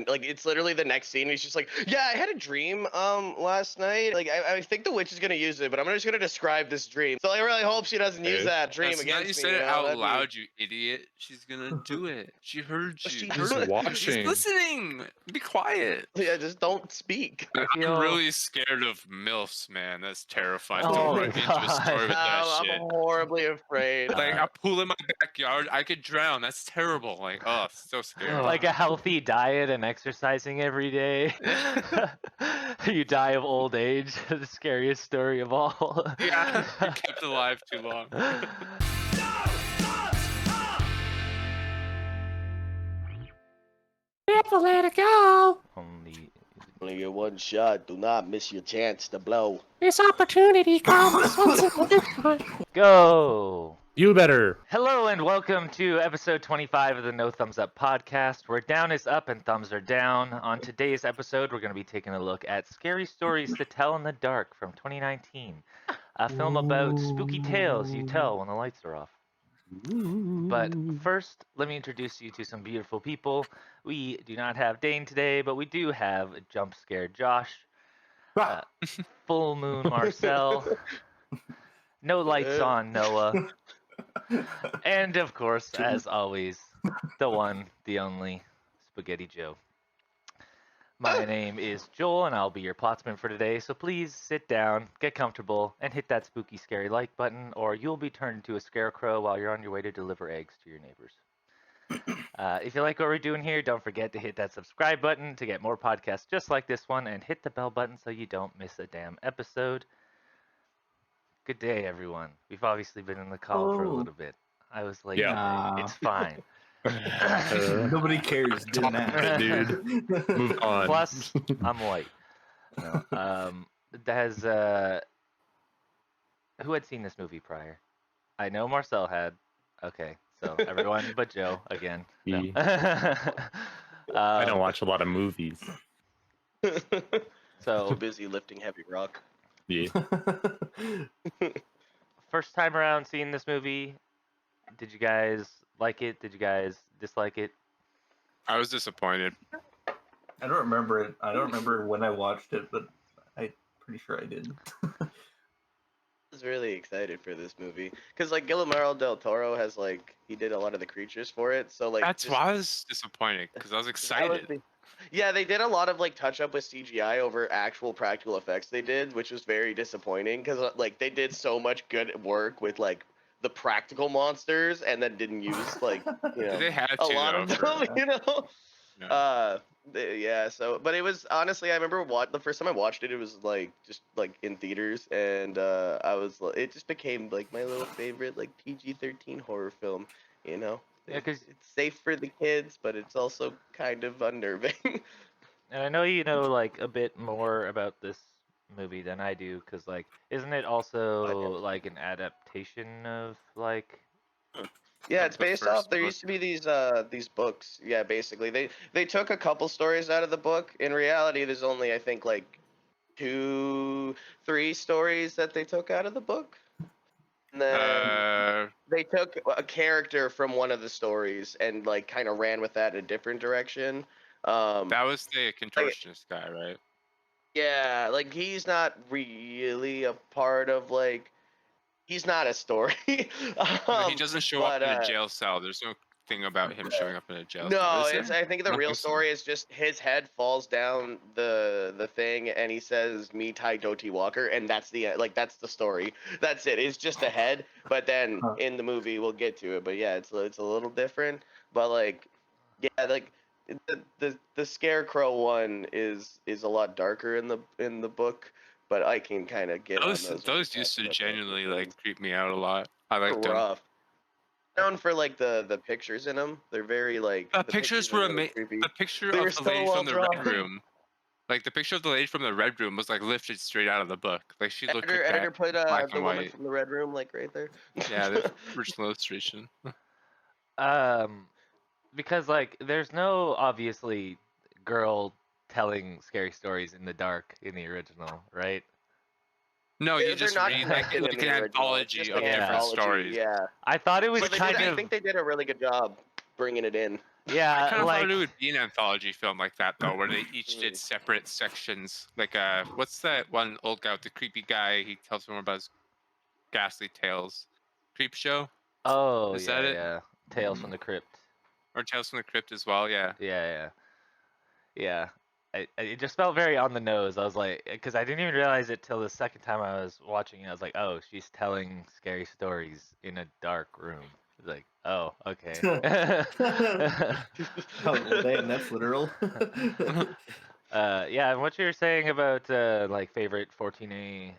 like it's literally the next scene. He's just like, yeah, I had a dream last night. Like I think the witch is gonna use it, but I'm just gonna describe this dream. So I really hope she doesn't use that dream So now you against me. said it out That'd be- loud, you idiot. She's gonna do it. She heard you. She Just heard it. watching. She's listening. Be quiet. Yeah, just don't speak. I'm feel- really scared of MILFs, man. That's terrifying. Oh Don't my bring me into a God. story with that I'm shit. horribly afraid. Like a pool in my backyard, I could drown. That's terrible. Like, oh, so scary. Like a healthy diet and exercising every day. You die of old age. The scariest story of all. Yeah, you're kept alive too long. Never let it go. Only get one shot. Do not miss your chance to blow. This opportunity comes once in a lifetime. Go! You better. Hello and welcome to episode 25 of the No Thumbs Up podcast, where down is up and thumbs are down. On today's episode, we're going to be taking a look at Scary Stories to Tell in the Dark from 2019, a film about spooky tales you tell when the lights are off. But first, let me introduce you to some beautiful people. We do not have Dane today, but we do have Jump Scared Josh, Full Moon Marcel, No Lights On Noah, and of course, as always, the one, the only, Spaghetti Joe. My name is Joel, and I'll be your plotsman for today, so please sit down, get comfortable, and hit that spooky, scary like button, or you'll be turned into a scarecrow while you're on your way to deliver eggs to your neighbors. If you like what we're doing here, don't forget to hit that subscribe button to get more podcasts just like this one, and hit the bell button so you don't miss a damn episode. Good day, everyone. We've obviously been in the call for a little bit. I was late. Yeah. It's fine. Nobody cares. Didn't ask. Dude, move on. Plus, I'm white. No, who had seen this movie prior? I know Marcel had. Okay, so everyone but Joe again. No. Me. I don't watch a lot of movies. Too So busy lifting heavy rock. Yeah. first time around seeing this movie, did you guys like it? Did you guys dislike it? I was disappointed. I don't remember it. I don't remember when I watched it, but I'm pretty sure I did. I was really excited for this movie because like Guillermo del Toro has like he did a lot of the creatures for it, so like That's just- why I was disappointed, because I was that was excited. the- Yeah, they did a lot of like touch up with CGI over actual practical effects they did, which was very disappointing because like they did so much good work with like the practical monsters and then didn't use like you know They had a to, lot of though, them, you know. Yeah. Yeah, so but it was honestly I remember the first time I watched it, it was like just like in theaters, and I was it just became like my little favorite like PG-13 horror film, you know. Yeah, 'cause- it's safe for the kids, but it's also kind of unnerving. And I know you know like a bit more about this movie than I do, because like, isn't it also like an adaptation of like? Yeah, it's The based first off. There book. used to be these books. Yeah, basically they took a couple stories out of the book. In reality, there's only I think like 2-3 stories that they took out of the book. And then they took a character from one of the stories and like kind of ran with that in a different direction. That was the contortionist guy, right? Yeah, like he's not really a part of like he's not a story. He doesn't show up but, in a jail cell. There's no thing about him showing up in a jail cell. No, is there? it's I think the I real think so. story is just his head falls down the thing and he says "Me Tai Doti Walker" and that's the like that's the story. That's it. It's just a head, but then in the movie we'll get to it. But yeah, it's a little different. But like yeah, like the Scarecrow one is a lot darker in the book, but I can kind of get on Those used to genuinely like creep me out a lot. I like them. rough. Known for like the pictures in them, they're very like The pictures were really amazing. creepy. The picture They were of the so lady well from the drawn. red room, like the picture of the lady from the red room, was like lifted straight out of the book. Like she looked like Editor that. put black the and woman white. from the red room like right there. Yeah, the original illustration. Because like there's no obviously girl telling scary stories in the dark in the original, right? No, They're you just not read connected like in an the original, anthology it's just of an different anthology, stories. Yeah, I thought it was but kind I of think they did a really good job bringing it in. I kind of like thought it would be an anthology film like that though, where they each did separate sections. Like, what's that one old guy with the creepy guy? He tells everyone about his ghastly tales. Creep Show? oh Is yeah, that it? yeah. Tales from the Crypt. Or Tales from the Crypt as well? Yeah. Yeah, yeah. It just felt very on the nose. I was like, because I didn't even realize it till the second time I was watching it. I was like, oh, she's telling scary stories in a dark room. It's like, oh, okay. Oh, damn, that's literal. Yeah, and what you were saying about like favorite 14A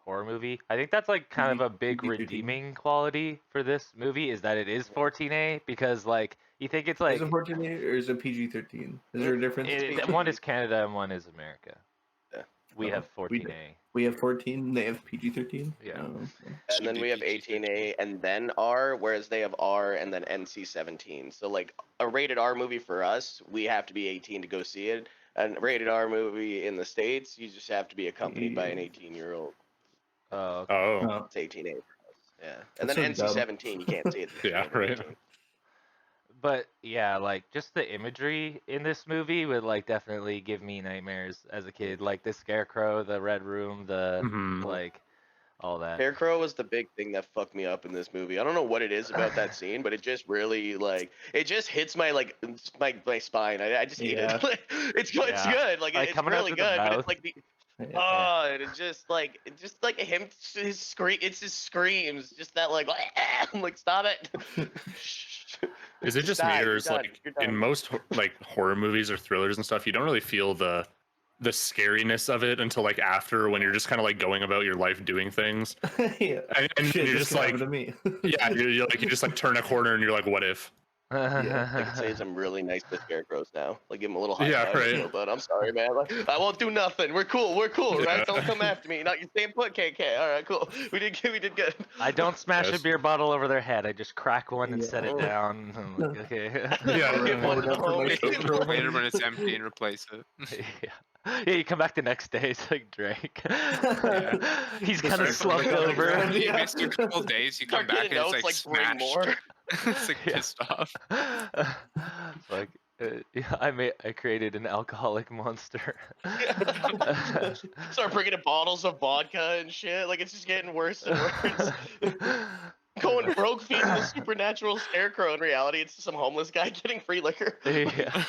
horror movie, I think that's like kind of a big PG-13. redeeming quality for this movie is that it is 14A because like you think it's like Is it 14 or is it PG-13? Is there a difference? one is Canada and one is America. Yeah. We have we 14A. We have 14. They have PG-13. Yeah. Oh, okay. And then we have 18A and then R, whereas they have R and then NC-17. So like a rated R movie for us, we have to be 18 to go see it. A rated R movie in the States, you just have to be accompanied by an 18-year-old. Oh, okay. Oh, It's 18A for us. Yeah. And That's then so dumb. NC-17, you can't see it. Yeah, right. But yeah, like just the imagery in this movie would like definitely give me nightmares as a kid. Like the scarecrow, the red room, the Mhm. like all that. Scarecrow was the big thing that fucked me up in this movie. I don't know what it is about that scene, but it just really like it just hits my like my spine. I just hate Yeah. it. Like, it's good. It's Yeah. good. Like Like, it's coming out really through the good, but mouth. it's like the Yeah. and it just like him his scream. It's his screams. Just that like I'm like stop it. Is it just Die, me, or you're is done, like you're done. in most like horror movies or thrillers and stuff, you don't really feel the scariness of it until like after, when you're just kind of like going about your life doing things, Yeah. and Shit, you're this just could like, happen to me. yeah, you're like you just like turn a corner and you're like, what if? Yeah, I could say some really nice to scarecrows now. Like give him a little high Yeah, five, right. you know, but I'm sorry, man. Like, I won't do nothing. We're cool, Yeah. right? Don't come after me. Not you staying put, KK. All right, cool. We did good. I don't smash a Yes. beer bottle over their head. I just crack one and set it Yeah. down. I'm like, okay. Yeah, Give one to the homie. Later when it's empty and replace it. Yeah, you come back the next day. It's like Drake. Yeah. He's Just kind of like slumped on the over. ground. You Yeah. missed a couple days, you come Start back getting and it's notes like bring smashed. more. It's like Yeah. pissed off. It's like yeah, I created an alcoholic monster. Start bringing in bottles of vodka and shit. Like it's just getting worse and worse. Going broke, feeding the supernatural scarecrow. In reality, it's some homeless guy getting free liquor. Yeah.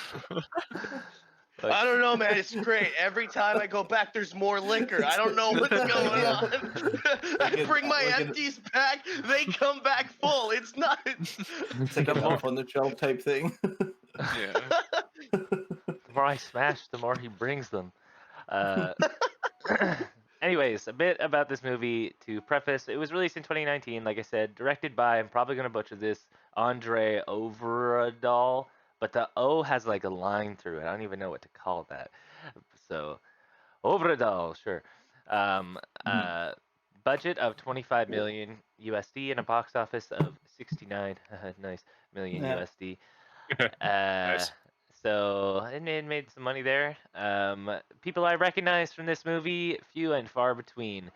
I don't know, man. It's great. Every time I go back, there's more liquor. I don't know what's going on. I bring my empties back, they come back full. It's not. It's like The a more- elf on the shelf type thing. Yeah. The more I smash, the more he brings them. Anyways, a bit about this movie to preface. It was released in 2019, like I said, directed by, I'm probably going to butcher this, Andre Overdahl, but the O has like a line through it. I don't even know what to call that. So, Overdahl, sure. Budget of 25 million USD and a box office of 69 nice million Yeah. USD. Nice. So it made some money there. People I recognize from this movie, few and far between.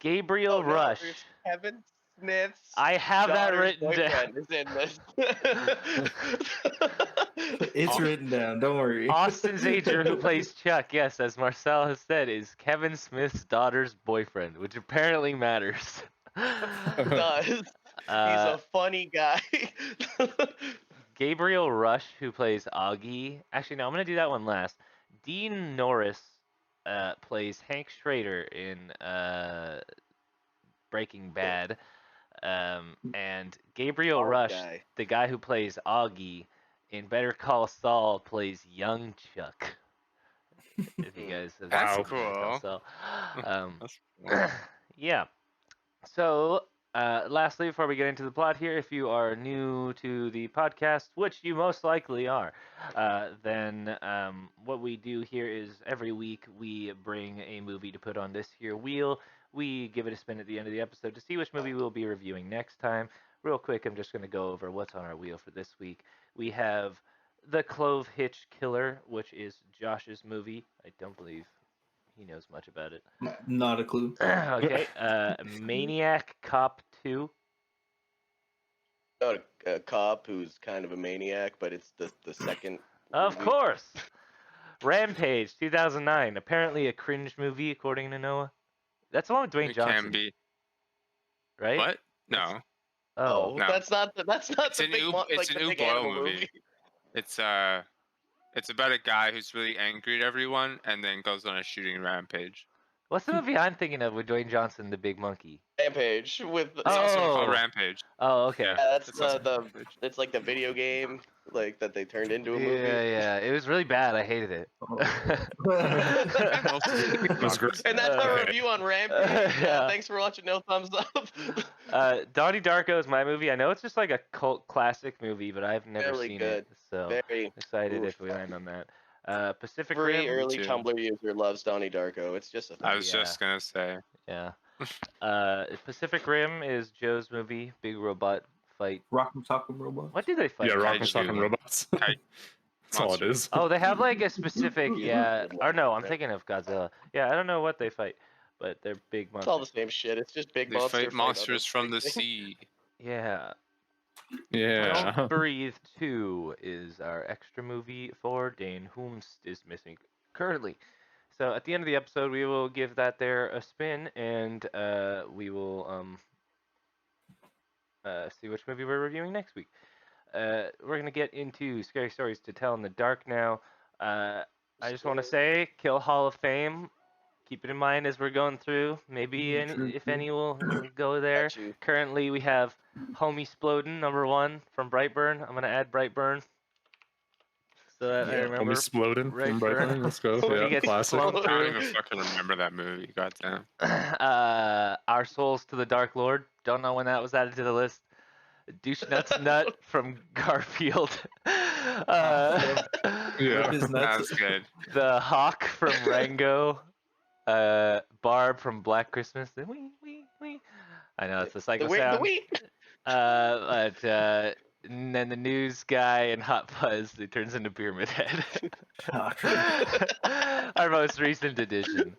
Gabriel Oh, no, Rush. there's Kevin Smith's I have that daughter's written down. boyfriend is in this. It's written down. Don't worry. Austin Zager, who plays Chuck, yes, as Marcel has said, is Kevin Smith's daughter's boyfriend, which apparently matters. Does. He's a funny guy. Gabriel Rush, who plays Augie. Actually, no, I'm going to do that one last. Dean Norris plays Hank Schrader in Breaking Bad. And Gabriel Hard Rush, guy. the guy who plays Augie in Better Call Saul, plays Young Chuck. If you guys have That's seen Better Call cool. Saul. That's cool. Yeah. So, lastly, before we get into the plot here, if you are new to the podcast, which you most likely are, then what we do here is every week we bring a movie to put on this here wheel. We give it a spin at the end of the episode to see which movie we'll be reviewing next time. Real quick, I'm just going to go over what's on our wheel for this week. We have The Clove Hitch Killer, which is Josh's movie. I don't believe he knows much about it. Not a clue. Okay. Maniac Cop 2. About a cop who's kind of a maniac, but it's the second. Of movie. course. Rampage, 2009. Apparently a cringe movie, according to Noah. That's the one with Dwayne It Johnson, can be. right? What? No. Oh, No. That's not the It's the an big Ub- it's like an the big Uboil animal movie. It's about a guy who's really angry at everyone and then goes on a shooting rampage. what's the movie I'm thinking of with Dwayne Johnson, the big monkey? Rampage with. It's also called Oh. Rampage. Oh, okay. Yeah. That's It's also the Rampage. it's like the video game like that they turned into a Yeah, movie. yeah. It was really bad. I hated it. It was great. And that's our review on Rampage. Yeah. Thanks for watching. No thumbs up. Donnie Darko is my movie. I know it's just like a cult classic movie, but I've never Really seen good. it. So Very excited oof. if we land on that. Pacific Every Rim. early too. Tumblr user loves Donnie Darko. It's just a thing. I was Yeah. just gonna say. Yeah. Pacific Rim is Joe's movie. Big robot fight. Rock'em Sock'em Robots. What do they fight? Yeah, Rock'em Kaiju. Sock'em Robots. Kai- That's all it monster. is. Oh, they have like a specific, Yeah. yeah. Or no, I'm thinking of Godzilla. Yeah, I don't know what they fight, but they're big It's all the monsters. same shit. It's just big They monster fight monsters from the sea. sea. Yeah. Yeah. Don't Breathe 2 is our extra movie for Dane Whomst is missing currently. So at the end of the episode, we will give that there a spin, and we will see which movie we're reviewing next week. We're going to get into Scary Stories to Tell in the Dark now. I just want to say, Kill Hall of Fame. Keep it in mind as we're going through. Maybe if any will go there. Got you. Currently, we have Homie Splodin, number 1 from Brightburn. I'm going to add Brightburn so that I Yeah, remember. Homie Splodin Right, from for- Brightburn. Let's go. when he Yeah, gets classic. flown I don't through. even fucking remember that movie. Goddamn. Our Souls to the Dark Lord. Don't know when that was added to the list. Douche Nuts Nut from Garfield. Yeah. Rip his nuts. That's good. The Hawk from Rango. Barb from Black Christmas. The wee. I know it's the The psycho wheat. sound. The wheat. And then the news guy and Hot Fuzz, it turns into Pyramid Head. Oh, true. Our most recent edition.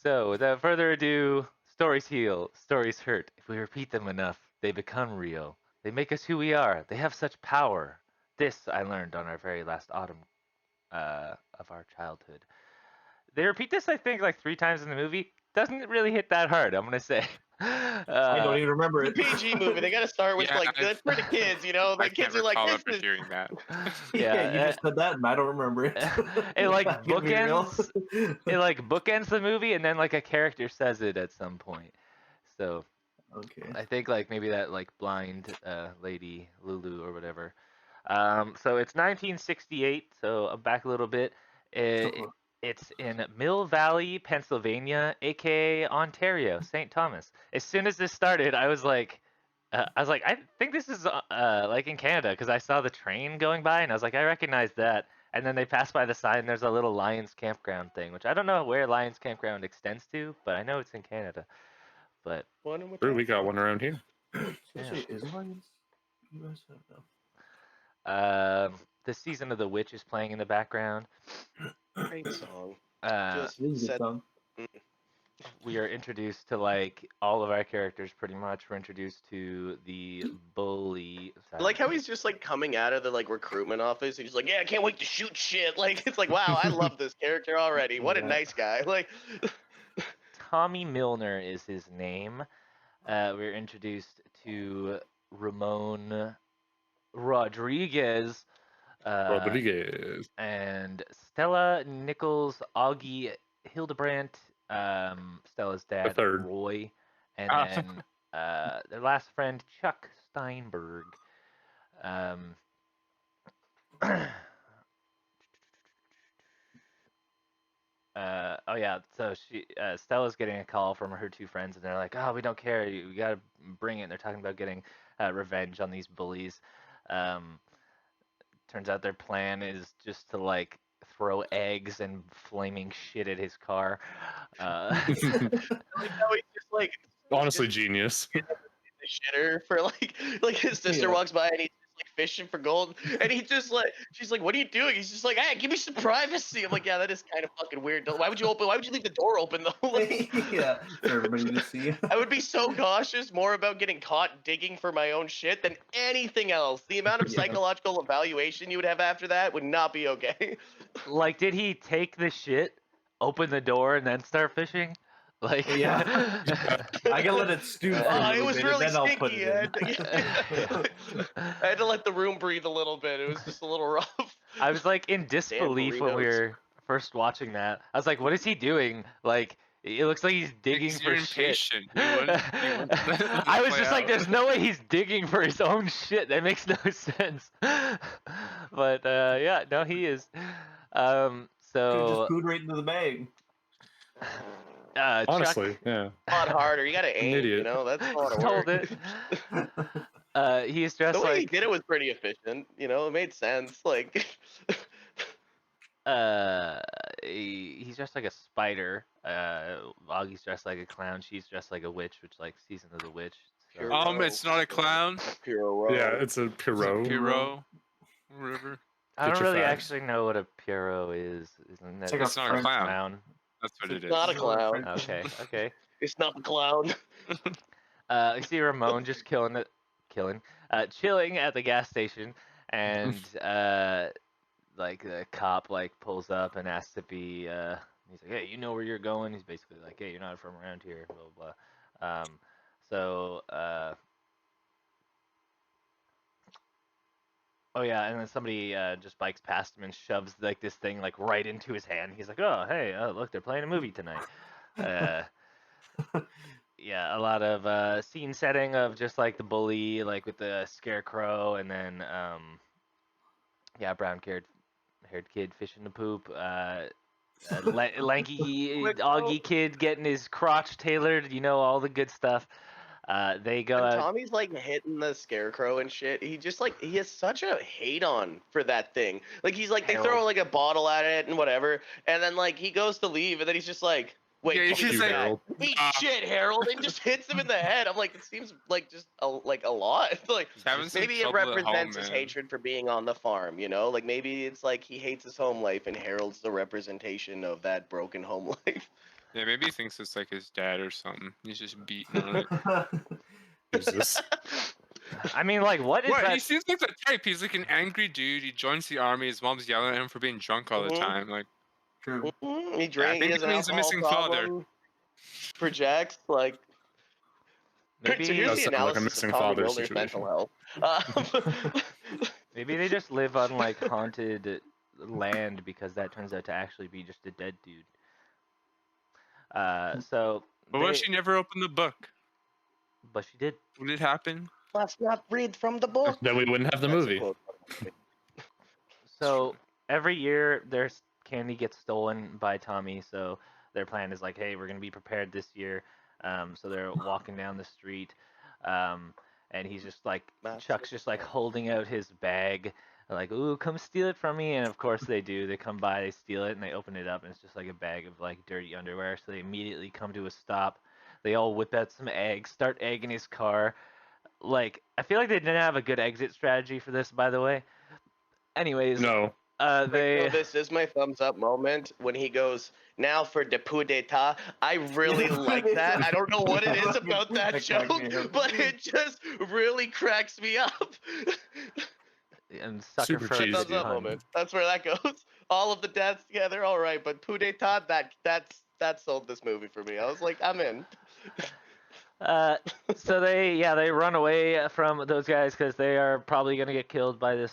So, without further ado, stories heal, stories hurt. If we repeat them enough, they become real. They make us who we are. They have such power. This I learned on our very last autumn of our childhood. They repeat this, I think, like 3 times in the movie. Doesn't really hit that hard, I'm going to say. I don't even remember It's a it. PG movie. They got to start with Yeah, like good for the kids. You know, the I kids can't are like, recall this ever is hearing that. Yeah, you just said that, and I don't remember it. It like Not gonna be real. it like bookends the movie, and then like a character says it at some point. So Okay. I think like maybe that like blind lady Lulu or whatever. So it's 1968. So I'm back a little bit. It's in Mill Valley, Pennsylvania, aka Ontario, St. Thomas. As soon as this started, I was like, I think this is like in Canada because I saw the train going by, and I was like, I recognize that. And then they passed by the sign. There's a little Lions Campground thing, which I don't know where Lions Campground extends to, but I know it's in Canada. But Wonder what True, that- we got one around here. Actually, is Lions US? I don't know. the Season of the Witch is playing in the background. Great song. It is a good Said- song. We are introduced to like all of our characters pretty much. We're introduced to the bully. I like how he's just like coming out of the like recruitment office. He's like, yeah, I can't wait to shoot shit. Like it's like, wow, I love this character already. What a Yeah. nice guy. Like Tommy Milner is his name. We're introduced to Ramon Rodriguez. Rodriguez. And Stella Nichols, Augie Hildebrandt, Stella's dad, third. Roy, and Ah. then their last friend, Chuck Steinberg. Oh yeah, so Stella's getting a call from her 2 friends, and they're like, "Oh, we don't care. We gotta bring it." And they're talking about getting revenge on these bullies. Turns out their plan is just to like throw eggs and flaming shit at his car. how he's just like Honestly, genius. the shitter for like his sister Yeah. walks by and he's just like fishing for gold, and he just like, she's like, "What are you doing?" He's just like, "Hey, give me some privacy." I'm like, "Yeah, that is kind of fucking weird. Why would you leave the door open though?" Like, Yeah, for everybody to see. I would be so cautious more about getting caught digging for my own shit than anything else. The amount of Yeah. psychological evaluation you would have after that would not be okay. Like, did he take the shit, open the door, and then start fishing? Like, Yeah. I can let it stew for a Oh, little it was bit, really and then I'll put stinky. it in. I had to let the room breathe a little bit. It was just a little rough. I was like in disbelief when we burritos. were first watching that. I was like, what is he doing? Like, it looks like he's digging Because for you're shit. impatient. You wouldn't let it I was play just like, out. there's no way he's digging for his own shit. That makes no sense. But yeah, no, he is. Could've So just pooed right into the bag. Honestly, Chuck yeah. A lot harder. You gotta An aim. You idiot. know, that's a lot of told work. it. He's dressed The way he like did it was pretty efficient. You know, it made sense. Like, he's dressed like a spider. Augie's dressed like a clown. She's dressed like a witch, which like season of the witch. So. Pure- It's not a clown. Puro. Yeah, it's a Pierrot. Hero. Whatever. I Get don't your really facts. actually know what a Pierrot is. Isn't that It's like It's not a French clown. That's what it It's is. not a clown. Okay, okay. It's not the clown. You see Ramon just chilling at the gas station, and like the cop like pulls up and asks if he he's like, hey, you know where you're going? He's basically like, hey, you're not from around here, blah blah blah. So oh yeah, and then somebody just bikes past him and shoves like this thing like right into his hand. He's like, oh hey, look, they're playing a movie tonight. Yeah, a lot of scene setting of just like the bully, like with the scarecrow, and then yeah, brown-haired kid fishing the poop. Lanky Augie kid getting his crotch tailored. You know, all the good stuff. They go When out. Tommy's like hitting the scarecrow and shit, he just like he has such a hate on for that thing. Like he's like they throw Harold. like a bottle at it and whatever, and then like he goes to leave and then he's just like, wait, Yeah, give me he's the like, bat. Harold. Eat shit, Harold, and just hits him in the head. I'm like, it seems like just a lot. Like He's having some maybe it trouble at home, represents his man. hatred for being on the farm, you know? Like maybe it's like he hates his home life and Harold's the representation of that broken home life. Yeah, maybe he thinks it's like his dad or something. He's just beating on it. Jesus. I mean, like, what is What? He that? seems like the type. He's like an angry dude. He joins the army. His mom's yelling at him for being drunk all the Mhm. time. Like, True. He drank. maybe He has an he means a alcohol missing father. problem. Projects like. Maybe So here's Does the sound like a analysis missing of Tommy father Milner's situation. mental health. maybe they just live on like haunted land because that turns out to actually be just a dead dude. So. but what if she never opened the book? But she did. Would it happen? Let's not read from the book. Then we wouldn't have the That's a movie. quote. So every year their candy gets stolen by Tommy. So their plan is like, hey, we're gonna be prepared this year. So they're walking down the street, and he's just like Chuck's just like holding out his bag, like, ooh, come steal it from me. And of course they do. They come by, they steal it, and they open it up, and it's just like a bag of like dirty underwear. So they immediately come to a stop. They all whip out some eggs, start egging his car. Like, I feel like they didn't have a good exit strategy for this, by the way. Anyways, No. they. This is my thumbs up moment when he goes, now for the coup d'etat. I really like that. I don't know what it is about that joke, but it just really cracks me up. And sucker Super for a cheesy. Thumbs up pun. moment. That's where that goes. All of the dads together, all right, but coup d'etat, that sold this movie for me. I was like, I'm in. So they run away from those guys because they are probably gonna get killed by this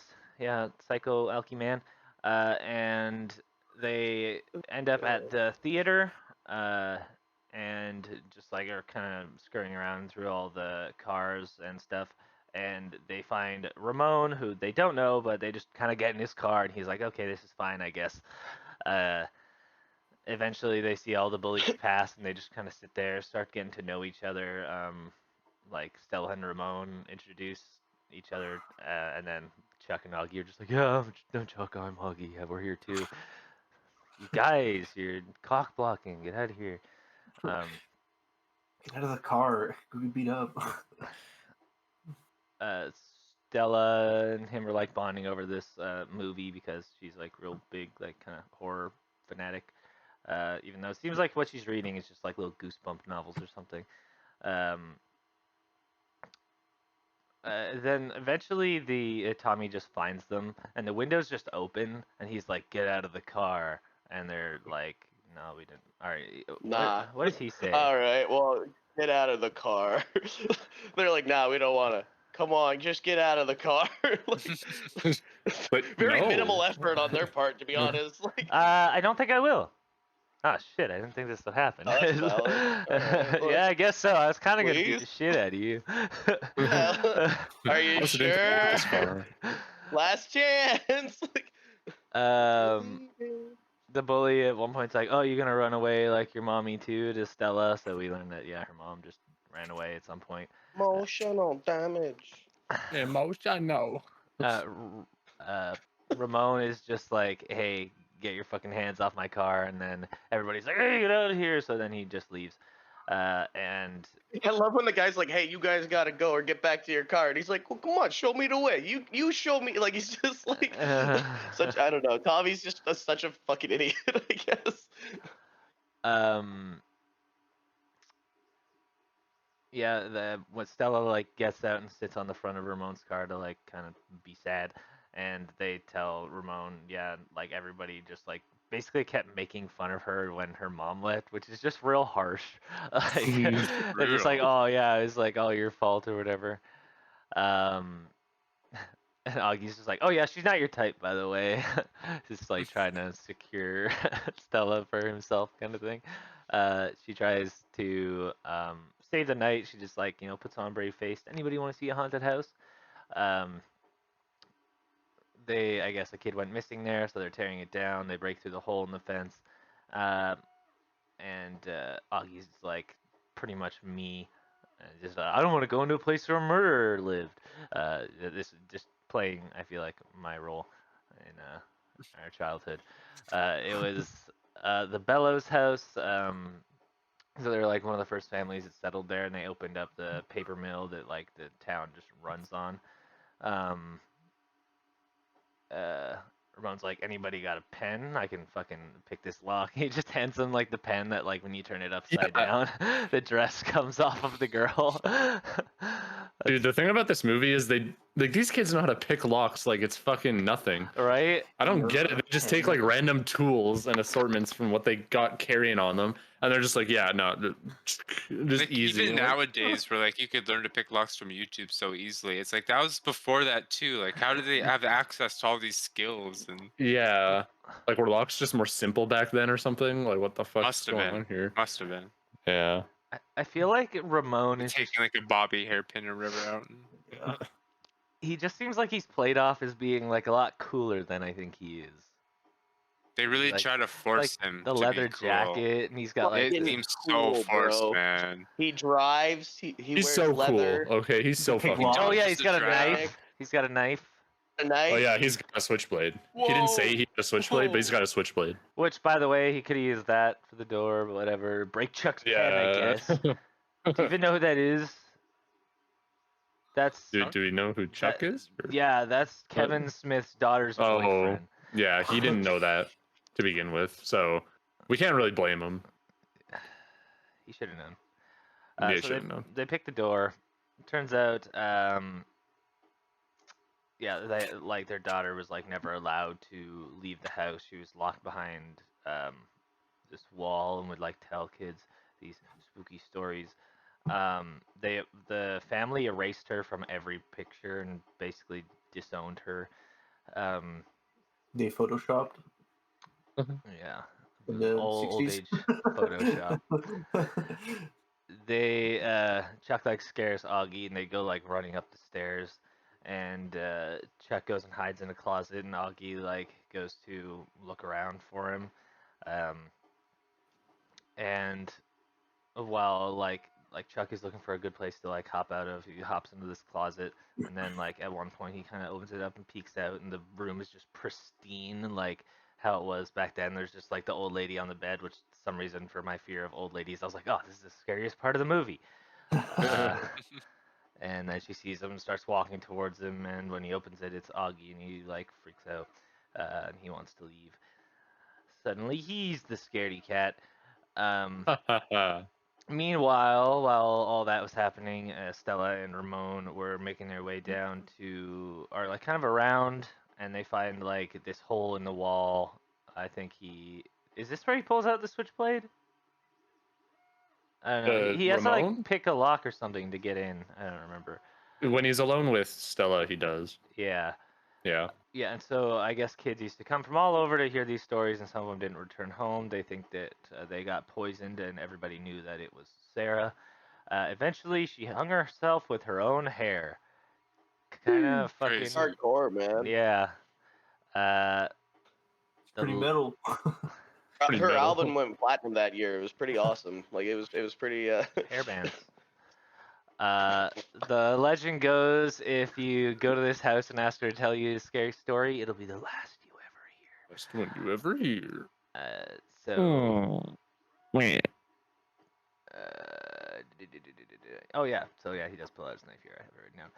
psycho alky man, and they end up at the theater, and just like are kind of scurrying around through all the cars and stuff, and they find Ramon, who they don't know, but they just kind of get in his car, and he's like, okay, this is fine, I guess. Eventually they see all the bullies pass, and they just kind of sit there, start getting to know each other. Like Stella and Ramon introduce each other, and then Chuck and Augie are just like, yeah, no, Chuck, I'm Augie. Yeah, we're here too. You guys, you're cock blocking. Get out of here. Get out of the car. Go get beat up. Stella and him are like bonding over this movie because she's like real big, like kind of horror fanatic. Even though it seems like what she's reading is just like little goosebump novels or something. Um, then eventually the Tommy just finds them, and the window's just open, and he's like, "Get out of the car," and they're like, "No, we didn't." All right, Nah. what does he say? All right, well, get out of the car. They're like, nah, we don't want to. Come on, just get out of the car. Like, But very no. minimal effort on their part, to be honest. Like, I don't think I will. Oh shit! I didn't think this would happen. Oh, that's valid. Alright, well, Yeah, I guess so. I was kind of gonna beat the please? shit out of you. Yeah. Are you Also didn't think it was sure? far. Last chance. Like, The bully at one point's like, "Oh, you're gonna run away like your mommy too?" To Stella. So we learn that her mom just ran away at some point. Emotional damage. Emotional. Ramon is just like, "Hey, get your fucking hands off my car," and then everybody's like, "Hey, get out of here!" So then he just leaves. And I love when the guy's like, "Hey, you guys gotta go or get back to your car," and he's like, "Well, come on, show me the way. You show me." Like he's just like such. I don't know. Tommy's just such a fucking idiot, I guess. Yeah, when Stella like gets out and sits on the front of Ramon's car to like kind of be sad, and they tell Ramon, like everybody just like basically kept making fun of her when her mom left, which is just real harsh. Like they're just like, Brutal. "Oh yeah, it's like all your fault or whatever." Um, and Augie's just like, "Oh yeah, she's not your type, by the way." Just like trying to secure Stella for himself, kind of thing. She tries to save the night. She just like puts on a brave face. Anybody want to see a haunted house? Um, I guess a kid went missing there, so they're tearing it down. They break through the hole in the fence, um, and Augie's like pretty much me. Just I don't want to go into a place where a murderer lived. This is just playing. I feel like my role in our childhood. It was the Bellows house. So they're like one of the first families that settled there, and they opened up the paper mill that like the town just runs on. Um, Ramon's like, "Anybody got a pen? I can fucking pick this lock." He just hands them like the pen that like when you turn it upside down, the dress comes off of the girl. Dude, the thing about this movie is these kids know how to pick locks like it's fucking nothing. Right? I don't get it. They just take like random tools and assortments from what they got carrying on them, and they're just like, yeah, no, just Like, easy. even nowadays, where like you could learn to pick locks from YouTube so easily. It's like that was before that too. Like, how did they have access to all these skills? And Yeah, like were locks just more simple back then or something? Like what the fuck's must have going been. on here? Must have been. Yeah. I feel like Ramon is Taking like a bobby hairpin or whatever out. Yeah. he just seems like he's played off as being like a lot cooler than I think he is. They really Like- try to force Like him the to leather be cool. jacket, and he's got like It Fucking seems cool, so forced, bro. man. He drives. He He's wears so leather. cool. Okay, he's so Pick fucking locks. cool. Oh yeah, Just he's got a drive. knife. He's got a knife. A knife. Oh yeah, he's got a switchblade. He didn't say he had a switchblade, but he's got a switchblade. Which, by the way, he could have used that for the door, but whatever. Break Chuck's pen, I Yeah. guess. Do you even know who that is? That's Do we know who Chuck that- is? Or- yeah, that's Kevin Smith's daughter's Oh. boyfriend. Yeah, he didn't know that to begin with, so we can't really blame him. He should have known. Yeah, he So should have known. they picked the door. Turns out, their daughter was like never allowed to leave the house. She was locked behind this wall and would like tell kids these spooky stories. The family erased her from every picture and basically disowned her. They photoshopped Yeah, in the old 60s. age Photoshop. They Chuck like scares Augie and they go like running up the stairs, and Chuck goes and hides in a closet and Augie like goes to look around for him, and while like Chuck is looking for a good place to like hop out of, he hops into this closet, and then like at one point he kind of opens it up and peeks out, and the room is just pristine like how it was back then. There's just like the old lady on the bed, which for some reason for my fear of old ladies, I was like, oh, this is the scariest part of the movie. And then she sees him and starts walking towards him. And when he opens it, it's Augie, and he like freaks out, and he wants to leave. Suddenly, he's the scaredy cat. Meanwhile, while all that was happening, Stella and Ramon were making their way down to, or like kind of around, and they find like this hole in the wall. I think is this where he pulls out the switchblade? I don't know. He has to Ramon? like pick a lock or something to get in. I don't remember. When he's alone with Stella, he does. Yeah. Yeah. Yeah, and so I guess kids used to come from all over to hear these stories, and some of them didn't return home. They think that they got poisoned, and everybody knew that it was Sarah. Eventually, she hung herself with her own hair. Kind of fucking Crazy. Hardcore, man. yeah. Pretty metal. Pretty Her metal. album went platinum that year. It was pretty awesome. Like it was pretty. Hair bands. The legend goes, if you go to this house and ask her to tell you a scary story, it'll be the last you ever hear. Best one you ever hear. So. Wait. Oh yeah, so yeah, he does pull out his knife here. I have it written down.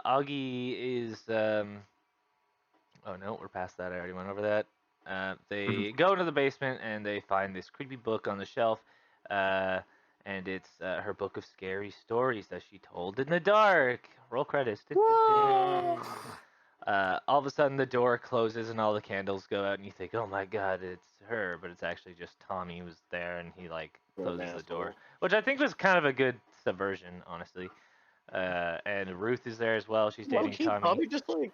Augie is. Oh no, we're past that. I already went over that. They go into the basement and they find this creepy book on the shelf. And it's her book of scary stories that she told in the dark. Roll credits. All of a sudden, the door closes and all the candles go out, and you think, "Oh my God, it's her!" But it's actually just Tommy who's there, and he like closes the door, which I think was kind of a good subversion, honestly. And Ruth is there as well. She's dating Tommy. Tommy just like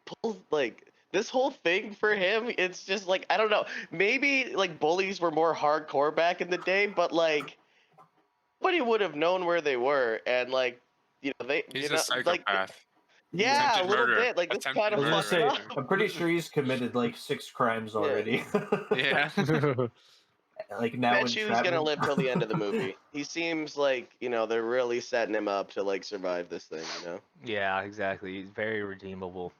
pulls like. This whole thing for him, it's just like, I don't know. Maybe like bullies were more hardcore back in the day, but like, nobody would have known where they were, and like, He's a psychopath. Like, yeah, Attempted a little murder. bit. Like this Attempted kind of I was gonna fucked say, up. I'm pretty sure he's committed like 6 crimes already. Yeah. Like now. Bet you he's gonna live till the end of the movie. He seems like they're really setting him up to like survive this thing. Yeah, exactly. He's very redeemable.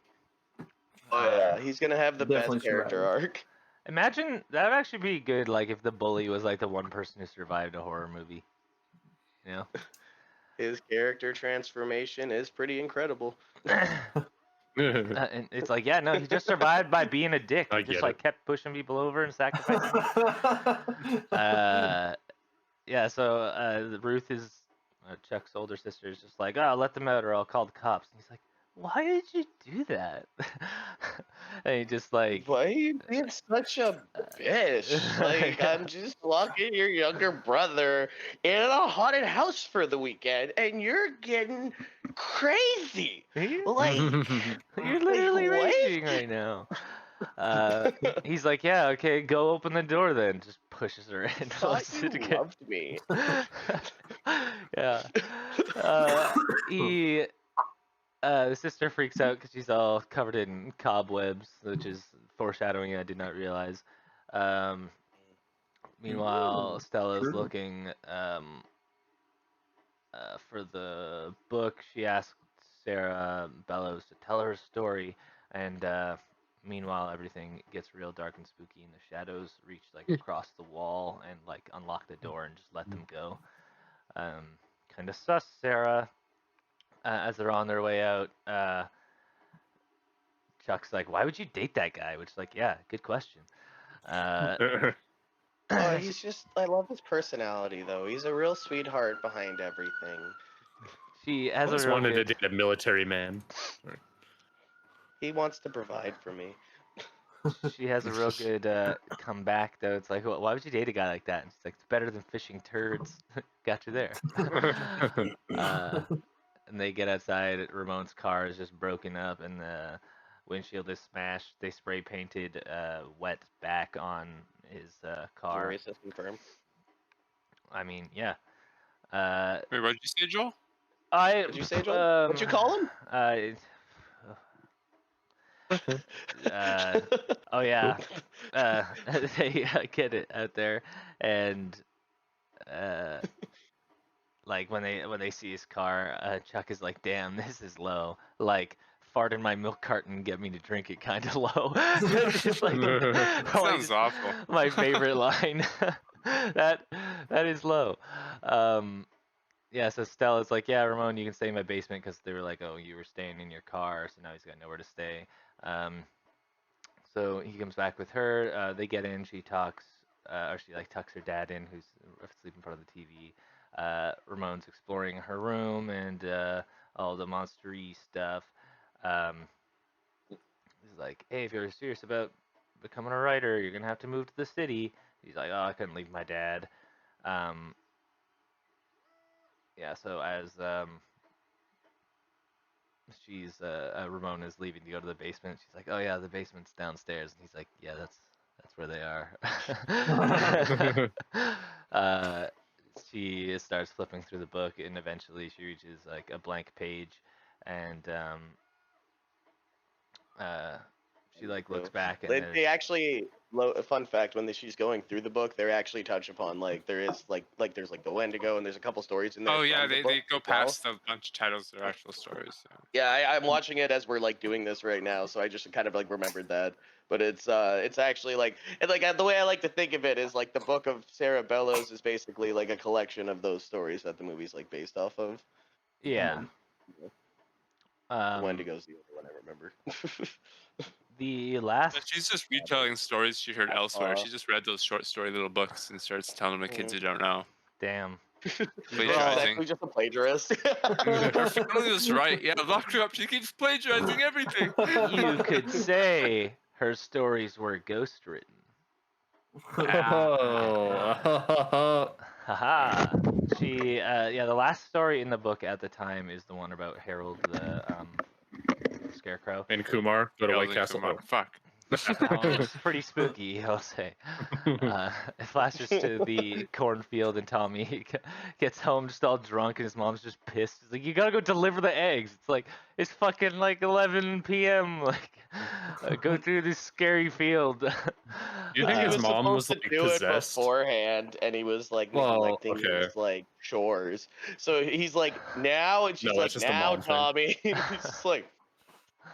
Oh yeah, he's gonna have the Definitely best character survives. arc. Imagine that would actually be good. Like if the bully was like the one person who survived a horror movie. You know. His character transformation is pretty incredible. And it's like, yeah, no, he just survived by being a dick. I He just get like it. kept pushing people over and sacrificing them. Yeah, so Ruth is Chuck's older sister is just like, oh, let them out or I'll call the cops. And he's like, why did you do that? And he just like, Why are you being such a bitch? Like, I'm just locking your younger brother in a haunted house for the weekend, and you're getting crazy. Like, you're literally what? raging right now. He's like, yeah, okay, go open the door then. Just pushes her in. thought Closes you it again. loved me. Yeah. The sister freaks out because she's all covered in cobwebs, which is foreshadowing I did not realize. Meanwhile, Stella's looking for the book. She asks Sarah Bellows to tell her story, and meanwhile, everything gets real dark and spooky, and the shadows reach like across the wall and like unlock the door and just let them go. Kind of sus, Sarah. As they're on their way out, Chuck's like, "Why would you date that guy?" Which, like, yeah, good question. Oh, he's just—I love his personality, though. He's a real sweetheart behind everything. She I has always a real wanted to good. date a military man. He wants to provide for me. She has a real good comeback, though. It's like, well, why would you date a guy like that? And she's like, it's better than fishing turds. Got you there. And they get outside. Ramon's car is just broken up, and the windshield is smashed. They spray painted wet back on his car. Race is confirmed. I mean, yeah. Wait, what did you say, Joel? What'd you say, Joel? What'd you call him? Oh yeah. They get it out there, and like when they see his car, Chuck is like, "Damn, this is low." Like, fart in my milk carton, get me to drink it, kind of low. It's just like, Sounds awful. my favorite line. That is low. yeah, so Stella's like, yeah, Ramon, you can stay in my basement because they were like, oh, you were staying in your car, so now he's got nowhere to stay. So he comes back with her. They get in. She talks, or she like tucks her dad in, who's asleep in front of the TV. Ramon's exploring her room and all the monster-y stuff. He's like, hey, if you're serious about becoming a writer, you're gonna have to move to the city. He's like, oh, I couldn't leave my dad. Yeah, so as Ramon is leaving to go to the basement, she's like, oh yeah, the basement's downstairs, and he's like, yeah, that's where they are. She starts flipping through the book, and eventually she reaches like a blank page, and she like looks back, and they actually, fun fact, when she's going through the book, they actually touch upon like there's like the Wendigo, and there's a couple stories in there. Oh yeah, from the they book go as well. past a bunch of titles that are actual stories. So. Yeah, I'm watching it as we're like doing this right now, so I just kind of like remembered that. But it's actually like, and like the way I like to think of it is like the book of Sarah Bellows is basically like a collection of those stories that the movie's like based off of. yeah. Wendigo's the only one I remember. The last. But she's just retelling stories she heard elsewhere. She just read those short story little books and starts telling them to kids who don't know. Damn. Plagiarizing. Exactly, just a plagiarist. Her family was right. Yeah, lock her up. She keeps plagiarizing everything. You could say her stories were ghost written. Haha. She, the last story in the book at the time is the one about Harold the Scarecrow. And Kumar go to White Castle. Kumar. Fuck. It's pretty spooky, I'll say. It flashes to the cornfield, and Tommy gets home just all drunk, and his mom's just pissed. He's like, "You gotta go deliver the eggs." It's like it's fucking like 11 p.m. Like, go through this scary field. You think his mom was like do possessed? it beforehand, and he was like neglecting his like chores. So he's like, now, and she's No, like, it's just a now, mom thing. Tommy. And he's just like,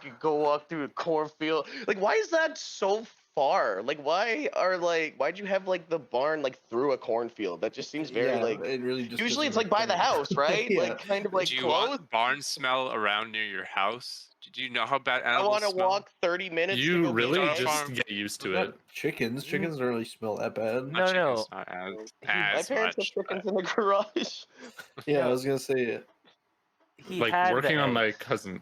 you go walk through a cornfield. Like, why is that so far? Like, why'd you have like the barn like through a cornfield? That just seems very like. It really just Usually it's doesn't like by the make sense. house, right? Yeah. Like kind of like Do you close. want barn smell around near your house? Do you know how bad I animals want to smell? walk 30 minutes. to You go really get eggs. just get used to it. Chickens don't really smell that bad. My chicken's No. not as My parents have much, chickens in the garage. Yeah, I was gonna say He Like had working the on my eggs. cousin.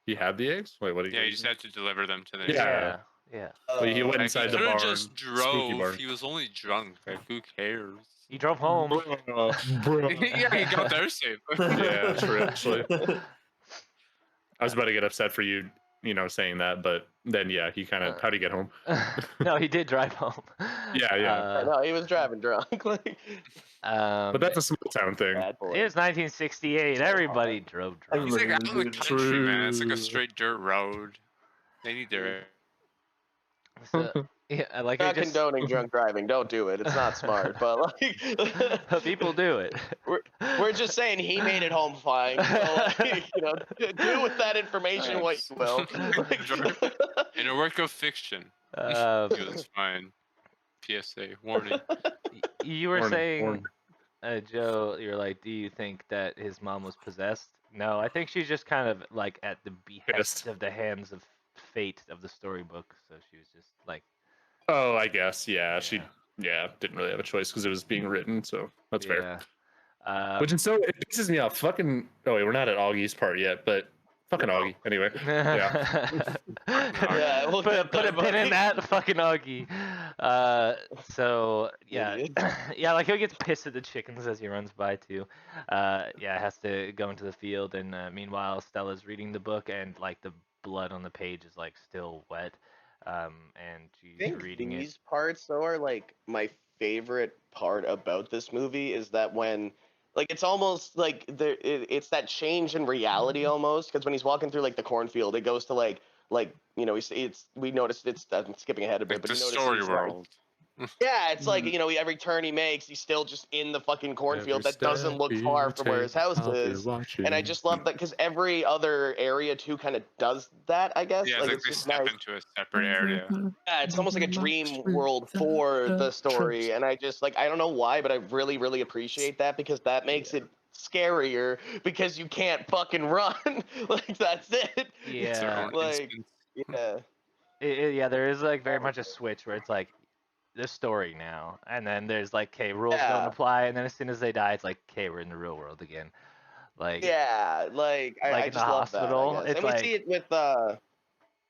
He had the eggs? Wait, what did Yeah, you just had to deliver them to their Yeah. Yeah. Well, he went Like, inside he the could have barn. just Spooky drove. barn. He was only drunk. Like, who cares? He drove home. Bro. Yeah, he got there safe. Yeah, true, actually. I was about to get upset for you, saying that, but then yeah, he kind of. How'd he get home? No, he did drive home. Yeah. No, he was driving drunk. Like, But that's a small town thing. bad boy. It was 1968. Everybody drove drunk. He's like Everybody out in the was country, man. It's like a true. straight dirt road. They need their. So, yeah, like I Not just condoning drunk driving. Don't do it. It's not smart. But like, people do it. we're just saying he made it home fine. So, like, do with that information what you will. In a work of fiction, Um, it was fine. PSA warning. you were Warning, saying, warning. Joe, you're like, do you think that his mom was possessed? No, I think she's just kind of like at the behest Pissed. of the hands of fate of the storybook. So she was just like, Oh, I guess. Yeah, she. Yeah. Didn't really have a choice because it was being written, so that's fair. yeah. Which is it pisses me off. Fucking. Oh wait, we're not at Augie's part yet, but fucking Augie. Anyway. Yeah. Yeah, we'll put get a there, pin in buddy. that, fucking Augie. So yeah, yeah, like he gets pissed at the chickens as he runs by too. Has to go into the field, and meanwhile Stella's reading the book, and like the blood on the page is like still wet, and I she's think reading these parts though are like my favorite part about this movie is that when like it's almost like it's that change in reality almost, because when he's walking through like the cornfield, it goes to like we noticed it's I'm skipping ahead a bit, Like but the you notice story he's, world. Yeah, it's like, Mm. you know, every turn he makes, he's still just in the fucking cornfield Every that doesn't step look you far from where his take, house I'll be is. And I watching. just love that because every other area too kind of does that, I guess. Yeah, it's Like like it's they just step nice. into a separate area. Yeah, it's almost like a dream world for the story. And I just like I don't know why, but I really, really appreciate that because that makes it scarier because you can't fucking run. Like that's it. It's their Yeah. own Like instance. yeah. Yeah, there is like very much a switch where it's like the story now, and then there's like, okay, rules don't Yeah. apply, and then as soon as they die, it's like, okay, we're in the real world again. Like, Yeah, like like I in the just love that, I hospital, guess. it's And we see like, it with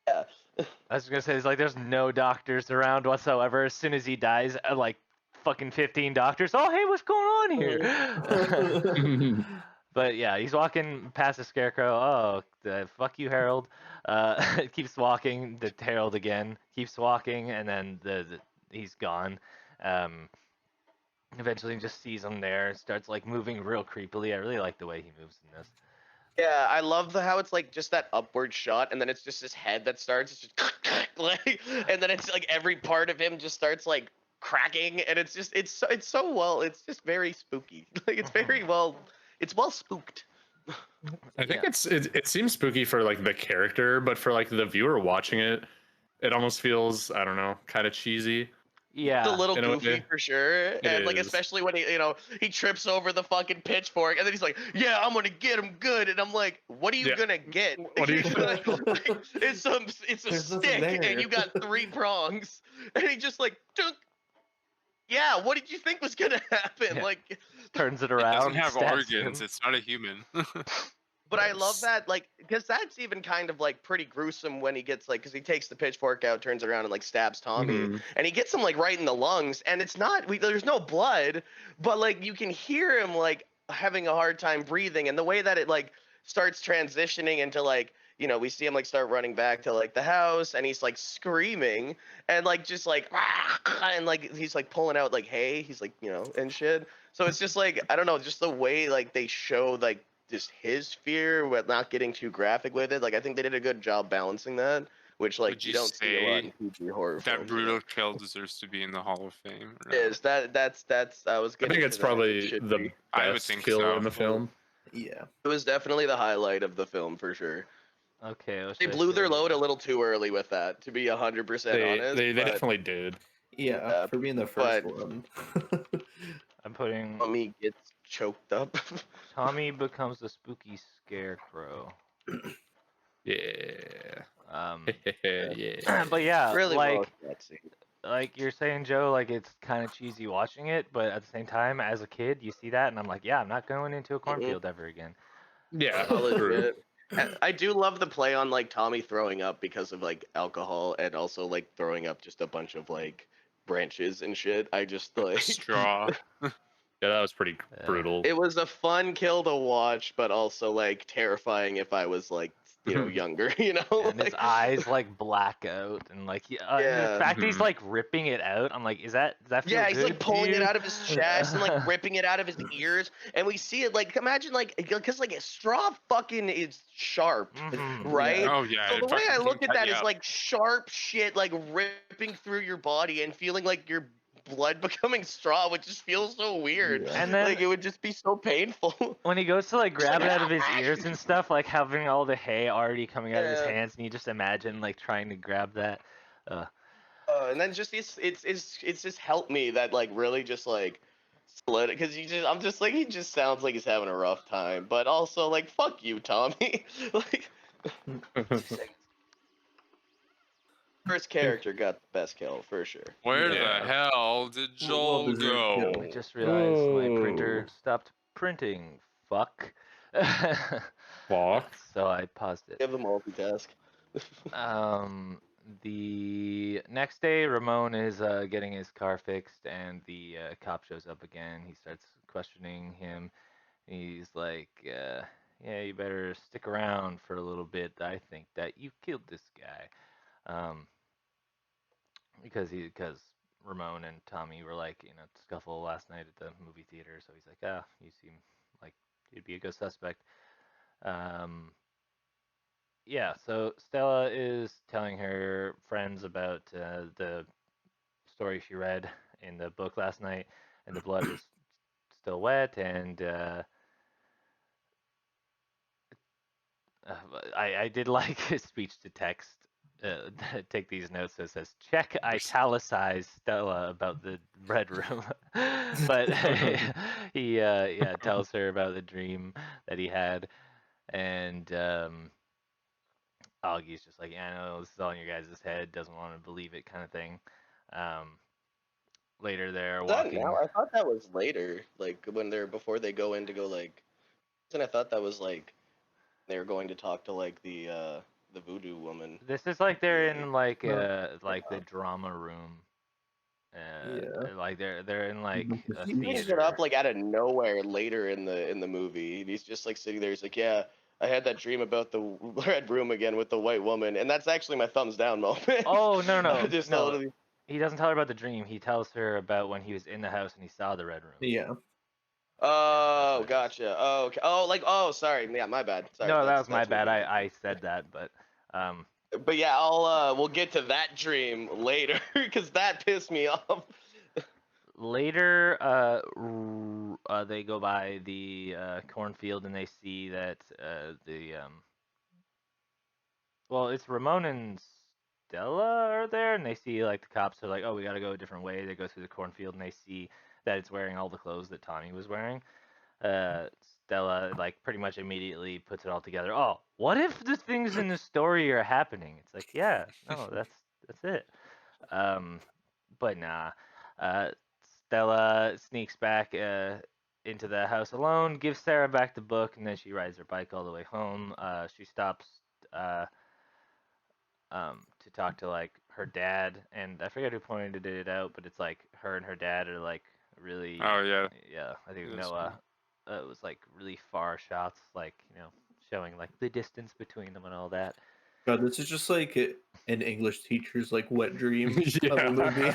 yeah. I was gonna say, it's like there's no doctors around whatsoever. As soon as he dies, like fucking 15 doctors. Oh, hey, what's going on here? But yeah, he's walking past the scarecrow. Oh, fuck you, Harold. Keeps walking. The Harold again keeps walking, and then he's gone. Um, eventually, just sees him there. Starts like moving real creepily. I really like the way he moves in this. Yeah, I love how it's like just that upward shot, and then it's just his head that starts, it's just like, and then it's like every part of him just starts like cracking, and it's just it's so well, it's just very spooky. Like it's very well, it's well spooked. I think Yeah. it seems spooky for like the character, but for like the viewer watching it, it almost feels, I don't know, kind of cheesy It's a Yeah. little in a goofy way. for sure, It and like is. especially when he trips over the fucking pitchfork, and then he's like, "Yeah, I'm gonna get him good," and I'm like, "What are you Yeah. gonna get? What are you Like, it's a There's nothing stick, and there. you got 3 prongs," and he just like took. Yeah, what did you think was gonna happen? Yeah. Like, Turns it It around. doesn't have stabs organs. him. It's not a human. but I love that, like, because that's even kind of like pretty gruesome when he gets like, because he takes the pitchfork out, turns it around, and like stabs Tommy, Mhm. and he gets him like right in the lungs, and it's not, there's no blood, but like you can hear him like having a hard time breathing, and the way that it like starts transitioning into like. We see him like start running back to like the house, and he's like screaming, and like just like, and like he's like pulling out like hay, he's like and shit. So it's just like I don't know, just the way like they show like just his fear, but not getting too graphic with it. Like I think they did a good job balancing that, which like Would you you don't see a lot say in PG horror that films. brutal kill deserves to be in the Hall of Fame? Or no? Is that's I was I getting think to it's that. It probably should the be. I would best think kill so. in the film. Yeah. It was definitely the highlight of the film for sure. Okay. What They should I blew their say? load a little too early with that, to be 100% They honest. they, they but definitely did. Yeah, for being the first but one. I'm putting Tommy gets choked up. Tommy becomes the spooky scarecrow. Yeah. Um, Yeah. but yeah, Really well like that scene. you're saying, Joe, like it's kind of cheesy watching it, but at the same time, as a kid, you see that, and I'm like, yeah, I'm not going into a cornfield ever again. Yeah. I'll True. admit. I do love the play on like Tommy throwing up because of like alcohol and also like throwing up just a bunch of like branches and shit. I just like Straw. Yeah, that was pretty Yeah. brutal. it was a fun kill to watch, but also like terrifying if I was like younger. And his Like, eyes like black out, and like and the Yeah. fact he's Mhm. like ripping it out, I'm like, does that feel yeah, he's good like to pulling it you? out of his chest and like ripping it out of his ears, and we see it like imagine like because like a straw fucking is sharp, Mhm. right? Oh yeah. So it the way fucking I can look at cut that you is up. like sharp shit, like ripping through your body and feeling like your blood becoming straw, which just feels so weird. Yeah. And then Like it would just be so painful. when he goes to like Just like, grab it out of his "Ah!" ears and stuff, like having all the hay already coming out of his Yeah. hands, and you just imagine like trying to grab that. And then just it's just helped me that like really just like split it because I'm just like he just sounds like he's having a rough time, but also like fuck you, Tommy. Like first character got the best kill for sure. Where Yeah. the hell did Well Joel deserved go? kill. I just realized my printer Oh. stopped printing. Fuck. Fuck. So I paused it. Give him multitask. The next day, Ramon is getting his car fixed, and the cop shows up again. He starts questioning him. He's like, "Yeah, you better stick around for a little bit. I think that you killed this guy." Because Ramon and Tommy were like scuffle last night at the movie theater. So he's like, "Ah, you seem like you'd be a good suspect." Um, yeah, so Stella is telling her friends about the story she read in the book last night, and the blood was still wet, and I did like his speech to text. Take these notes. So it says, check italicized Stella about the red room. But he tells her about the dream that he had. And Augie's just like, yeah, I know this is all in your guys' head. Doesn't want to believe it kind of thing. Later they're Is that walking. now? I thought that was later, like when they're before they go in to go like. And I thought that was like they were going to talk to like the voodoo woman. This is like they're Yeah. in like No. like the drama room. Yeah. Like they're in like a He brings it theater. up like out of nowhere later in the movie. And he's just like sitting there. He's like, "Yeah, I had that dream about the red room again with the white woman," and that's actually my thumbs down moment. Oh no Just no. totally. He doesn't tell her about the dream. He tells her about when he was in the house and he saw the red room. Yeah. Oh, what it is. gotcha. Oh, okay. Oh, like sorry. Yeah, my bad. Sorry. No, that that's- was my that's what bad. we- I said that, but But yeah, we'll get to that dream later because that pissed me off. later they go by the cornfield and they see that well, it's Ramon and Stella are there, and they see like the cops are like, oh, we got to go a different way. They go through the cornfield and they see that it's wearing all the clothes that Tommy was wearing. Stella like pretty much immediately puts it all together. Oh, what if the things in the story are happening? It's like, yeah, no, that's it. But nah. Stella sneaks back into the house alone, gives Sarah back the book, and then she rides her bike all the way home. She stops to talk to like her dad, and I forget who pointed it out, but it's like her and her dad are like really. Oh yeah. Yeah, I think It is Noah. It was like really far shots, like showing like the distance between them and all that. God, this is just like an English teacher's like wet dream of Yeah. a movie.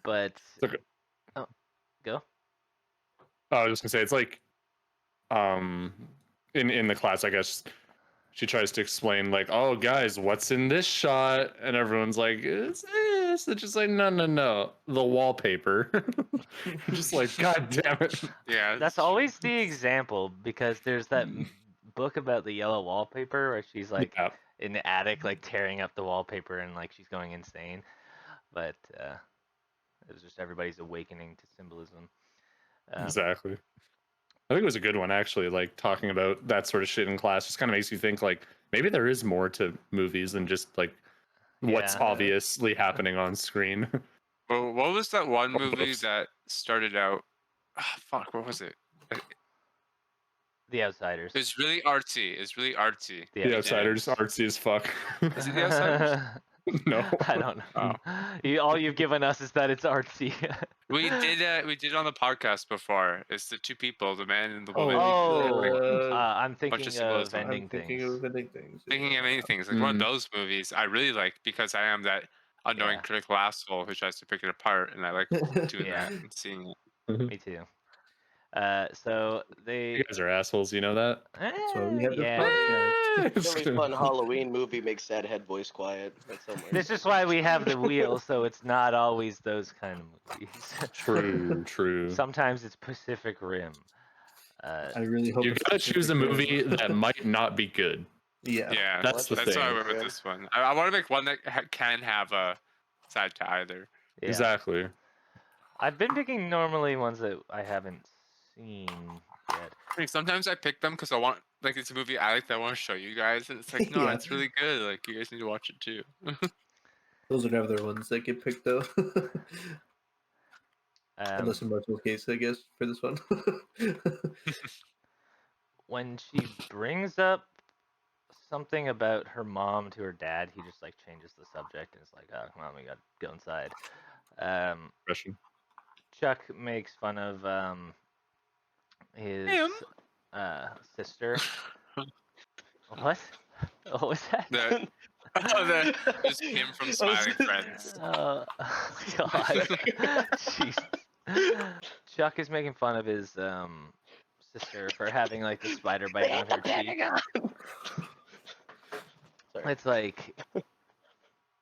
But Okay. oh, go. I was just gonna say it's like, in the class, I guess she tries to explain like, oh guys, what's in this shot, and everyone's like, it's this. It's just like, no, the wallpaper. Just like, god damn it. Yeah. That's always the example because there's that book about the yellow wallpaper where she's like Yeah, in the attic, like tearing up the wallpaper and like she's going insane. But it was just everybody's awakening to symbolism. exactly. I think it was a good one actually. Like talking about that sort of shit in class just kind of makes you think like maybe there is more to movies than just like what's Yeah. obviously happening on screen. Well, what was that one Or movie books. that started out? Fuck, what was it? The Outsiders. It's really artsy. It's really artsy. The Outsiders, artsy as fuck. Is it The Outsiders? No, I don't know. Oh. All you've given us is that it's artsy. We did it on the podcast before. It's the two people, the man and the woman. I'm Bunch thinking of of symbolism. ending I'm thinking things. of ending things. Thinking of anything. It's like one of those movies I really like because I am that annoying Yeah. critical asshole who tries to pick it apart, and I like doing Yeah. that and seeing it. Me too. So they. you guys are assholes. You know that. So we have this yeah. podcast. Really fun Halloween movie makes sad head voice quiet. That's so much. This is why we have the wheel, so it's not always those kind of movies. True. Sometimes it's Pacific Rim. I really hope You it's gotta Pacific choose a Rim. movie that might not be good. Yeah. Yeah, That's the that's why I thing. went with this one. I want to make one that can have a side to either. Yeah. Exactly. I've been picking normally ones that I haven't seen yet. Like, sometimes I pick them because I want, like, it's a movie I like that I want to show you guys, and it's like, no, Yeah. it's really good. Like, you guys need to watch it too. Those are never the ones that get picked though. Unless in Marshall's case, I guess, for this one. When she brings up something about her mom to her dad, he just like changes the subject and it's like, oh, come on, we gotta go inside. Russian. Chuck makes fun of his sister. What? What was that? Just him from Smiling Friends. Oh God. Jeez. Chuck is making fun of his sister for having like the spider bite on her cheek. Sorry. It's like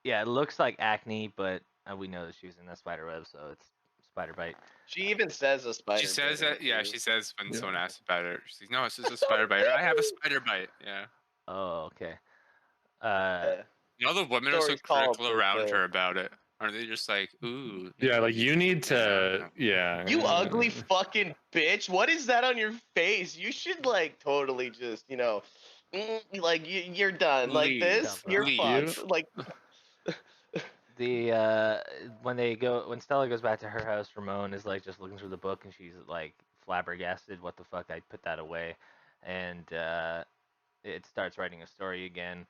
Yeah, it looks like acne, but we know that she's in the spider web, so it's spider bite. She even says a spider. She says bit in that. Yeah, it, she too. says when Yeah. someone asks about it, she's like, "No, it's just a spider bite. Or, I have a spider bite." Yeah. Oh, okay. All the women are so Story's called critical this, around her about it. Aren't they just like, ooh? Yeah, like you need Yeah. to. Yeah. You ugly fucking bitch! What is that on your face? You should like totally just like you're done like Leave. this. You're Leave. fucked. Like The when Stella goes back to her house, Ramon is like just looking through the book and she's like flabbergasted. What the fuck? I put that away, and it starts writing a story again,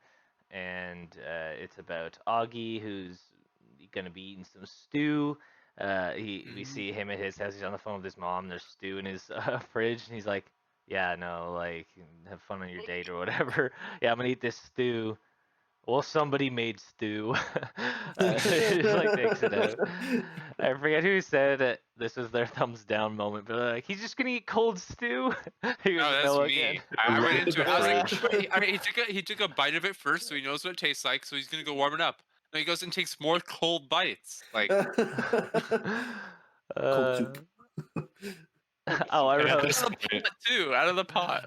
and it's about Augie who's gonna be eating some stew. We see him at his house. He's on the phone with his mom. There's stew in his fridge, and he's like, "Yeah, no, like have fun on your date or whatever. Yeah, I'm gonna eat this stew." Well, somebody made stew. Just like takes it out. I forget who said it. This was their thumbs down moment, but like he's just gonna eat cold stew. He goes, No, that's "No, me. again." I Right went in into the it. I was like, fridge. I mean, he took a bite of it first, so he knows what it tastes like. So he's gonna go warm it up. No, he goes and takes more cold bites. Like, Cold soup. Oh, I And at wrote. this out of the point, pot too, out of the pot.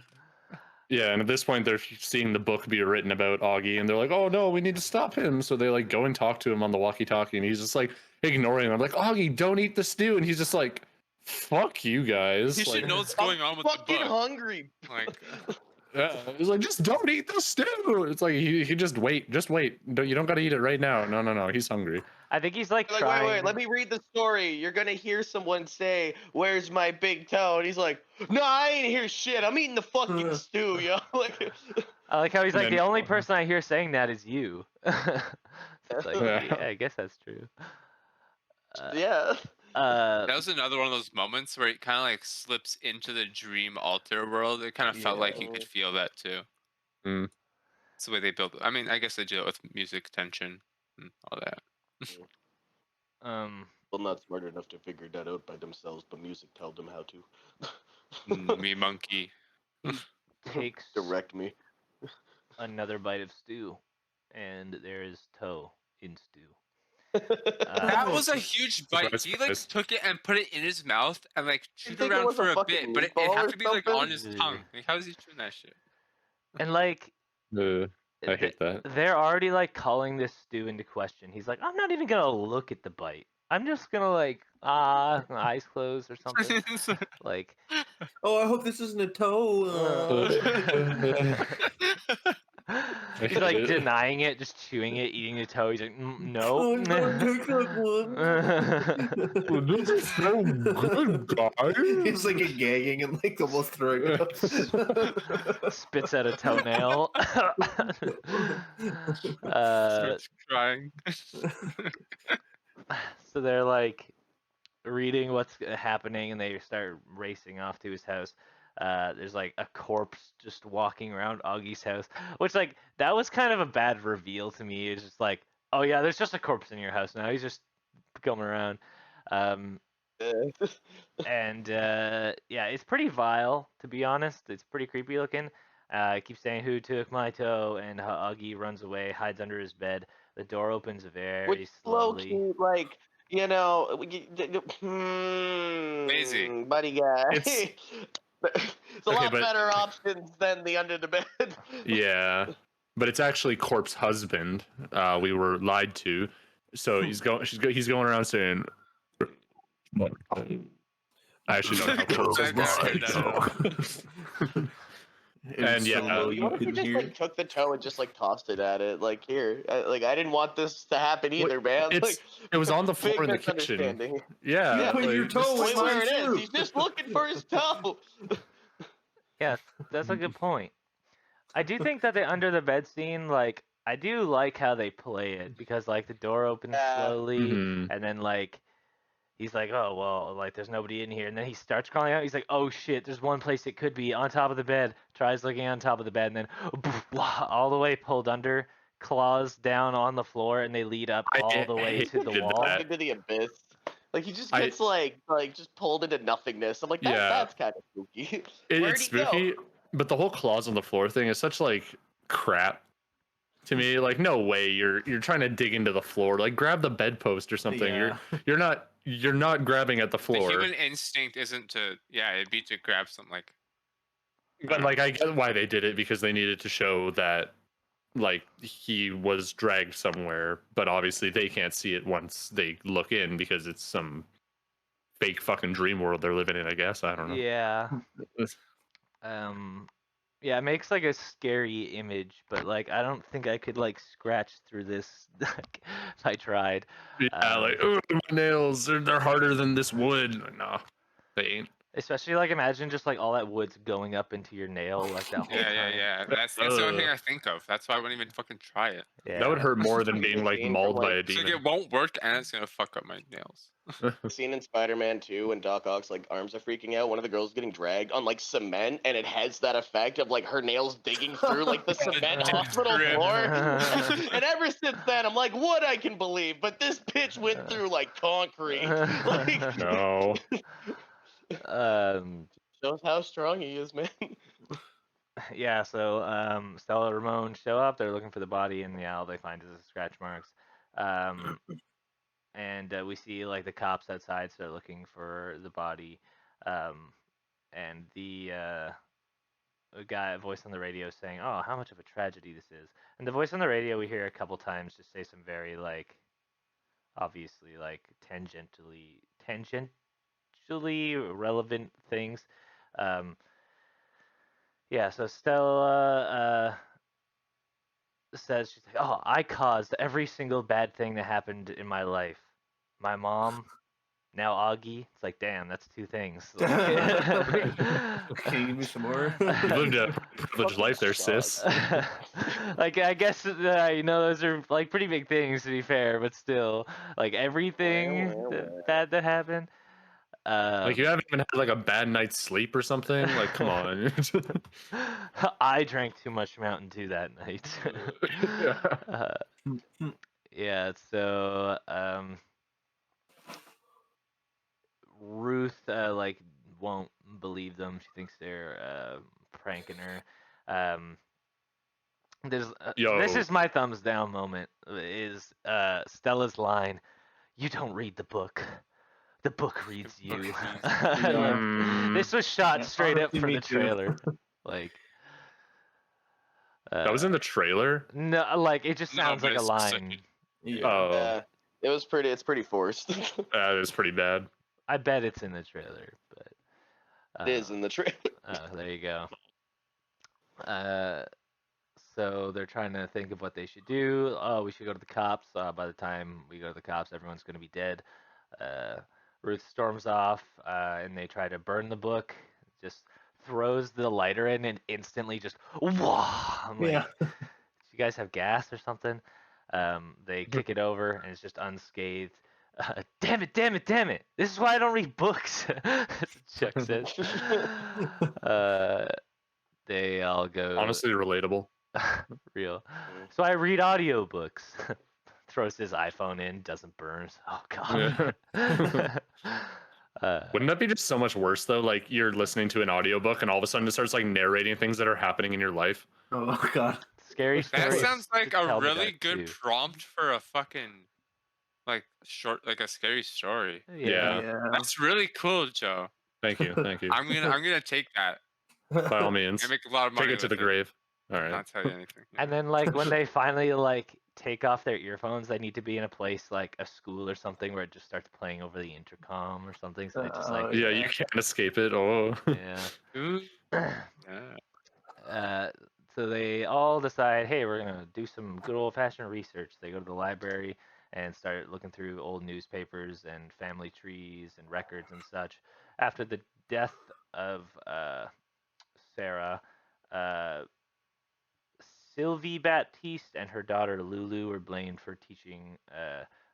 yeah, and at this point, they're seeing the book be written about Augie, and they're like, "Oh no, we need to stop him." So they like go and talk to him on the walkie-talkie, and he's just like ignoring them. Like, "Augie, don't eat the stew," and he's just like, "Fuck you guys!" He should Like, know what's going on with the fucking book. hungry. Like, yeah, he's like, "Just don't eat the stew." It's like he just wait. You don't got to eat it right now. No. He's hungry. I think he's like Like, trying. wait, let me read the story. You're gonna hear someone say, "Where's my big toe?" And he's like, "No, I ain't hear shit. I'm eating the fucking stew, yo." Like, I like how he's like And the then- only person I hear saying that is you. It's like, Yeah. yeah, I guess that's true. yeah. that was another one of those moments where it kind of like slips into the dream alter world. It kind of felt like you could feel that too. Mm. It's the way they build. I mean, I guess they do it with music tension and all that. Well, not smart enough to figure that out by themselves, but music told them how to. Me monkey. Takes Direct me. another bite of stew, and there is toe in stew. That was a huge bite. Surprise, He like surprise. took it and put it in his mouth and like chewed think it around was a for a fucking bit, but it meatball had or to be like on his something? tongue. Like, how is he chewing that shit? And like, I hate that. they're already like calling this stew into question. He's like, I'm not even gonna look at the bite. I'm just gonna like eyes closed or something. Like, Oh, I hope this isn't a toe. he's hate like it. denying it, just chewing it, eating the toe. He's like, Oh, no. no, take that one. This is so good, guys. He's like gagging and like almost throwing up. Spits at a toenail. Starts crying. So they're like reading what's happening, and they start racing off to his house. There's like a corpse just walking around Augie's house, which like that was kind of a bad reveal to me. It's just like, oh yeah, there's just a corpse in your house now. He's just coming around. And yeah, it's pretty vile, to be honest. It's pretty creepy looking. I keep saying, "Who took my toe?" And Augie runs away, hides under his bed. The door opens very Which low slowly. key, like, Lazy. buddy guy. It's- It's a Okay, lot but- better options than the under the bed. Yeah, but it's actually Corp's husband. We were lied to. So he's going around saying, I actually don't know how Corp's That guy, husband. It was And so yeah, low you What if he could just hear. like took the toe and just like tossed it at it? Like here, I didn't want this to happen either, man. It's it was on the Big floor in the kitchen. misunderstanding. Yeah, Put your like, toe just- Point where it Mine is. too. He's just looking for his toe. Yeah, that's a good point. I do think that the under the bed scene, like, I do like how they play it because like the door opens Yeah. slowly, Mhm. and then like he's like, oh well, like there's nobody in here, and then he starts crawling out. He's like, oh shit, there's one place it could be on top of the bed. Tries looking on top of the bed, and then all the way pulled under, claws down on the floor, and they lead up all the way to the hated wall. that. Into the abyss. Like he just I- gets like just pulled into nothingness. I'm like, Yeah. that's kind of spooky. It's Where'd he go? spooky, but the whole claws on the floor thing is such like crap. to me. Like, no way you're trying to dig into the floor. Like, grab the bedpost or something. Yeah. You're not grabbing at the The floor. human instinct isn't to, it'd be to grab something like. But like, I get why they did it, because they needed to show that like he was dragged somewhere, but obviously they can't see it once they look in because it's some fake fucking dream world they're living in, I guess. I don't know. Yeah. Yeah, it makes like a scary image, but like I don't think I could like scratch through this like, if I tried. Yeah, like, oh, my nails, they're harder than this wood. No, they ain't. Especially like imagine just like all that wood's going up into your nail like that whole time. Yeah. That's the only thing I think of. That's why I wouldn't even fucking try it. Yeah. That would hurt more than being like Scene from, mauled by like- a It's like demon. it won't work, and it's gonna fuck up my nails. The scene in Spider-Man 2 when Doc Ock's like arms are freaking out. One of the girls getting dragged on like cement, and it has that effect of like her nails digging through like the cement hospital floor. And ever since then, I'm like, what I can believe, but this bitch went through like concrete. Like, No. shows how strong he is, man. Yeah, so Stella and Ramon show up, they're looking for the body, and yeah, all they find is the scratch marks. And we see like the cops outside start looking for the body. And the guy voice on the radio saying, "Oh, how much of a tragedy this is." And the voice on the radio we hear a couple times just say some very like obviously like tangentially relevant things. Yeah, so Stella says, she's like, "Oh, I caused every single bad thing that happened in my life. My mom, now Augie." It's like, damn, that's two things. Can you give me some more? You lived a privileged life there, sis. Like, I guess those are like pretty big things to be fair, but still, like everything bad that happened. Like, you haven't even had like a bad night's sleep or something. Like, come on. I drank too much Mountain Dew that night. Yeah, so Ruth like won't believe them. She thinks they're pranking her. This is my thumbs down moment. Is Stella's line, "You don't read the book. The book reads you." This was shot straight up Honestly, from me the too. trailer. Like That was in the trailer. no, like it just No, sounds but like a it's line. specific. Yeah. Oh, It's pretty forced. that is pretty bad. I bet it's in the trailer, but It is in the trailer. there you go. So they're trying to think of what they should do. Oh, we should go to the cops. By the time we go to the cops, everyone's going to be dead. Ruth storms off, and they try to burn the book. Just throws the lighter in and instantly just wah. I'm like, Yeah. do you guys have gas or something? They kick it over and it's just unscathed. Damn it! This is why I don't read books. Chuck says. They all go Honestly, relatable. real. So I read audiobooks. Throws his iPhone in, doesn't burn. Oh god. Wouldn't that be just so much worse though? Like, you're listening to an audiobook and all of a sudden it starts like narrating things that are happening in your life. Oh god. Scary That stories sounds like to a tell the really dark, good too. prompt for a fucking like short, like a scary story. Yeah. Yeah. That's really cool, Joe. Thank you. I'm gonna take that. By all means, I make a lot of money. take it to the with grave. All right. Not tell you anything. And then like when they finally like take off their earphones, they need to be in a place like a school or something where it just starts playing over the intercom or something. So they just like Yeah, you can't escape it. Oh. yeah. Ooh, yeah. So they all decide, hey, we're gonna do some good old-fashioned research. They go to the library and start looking through old newspapers and family trees and records and such. After the death of Sarah, Sylvie Baptiste and her daughter Lulu were blamed for teaching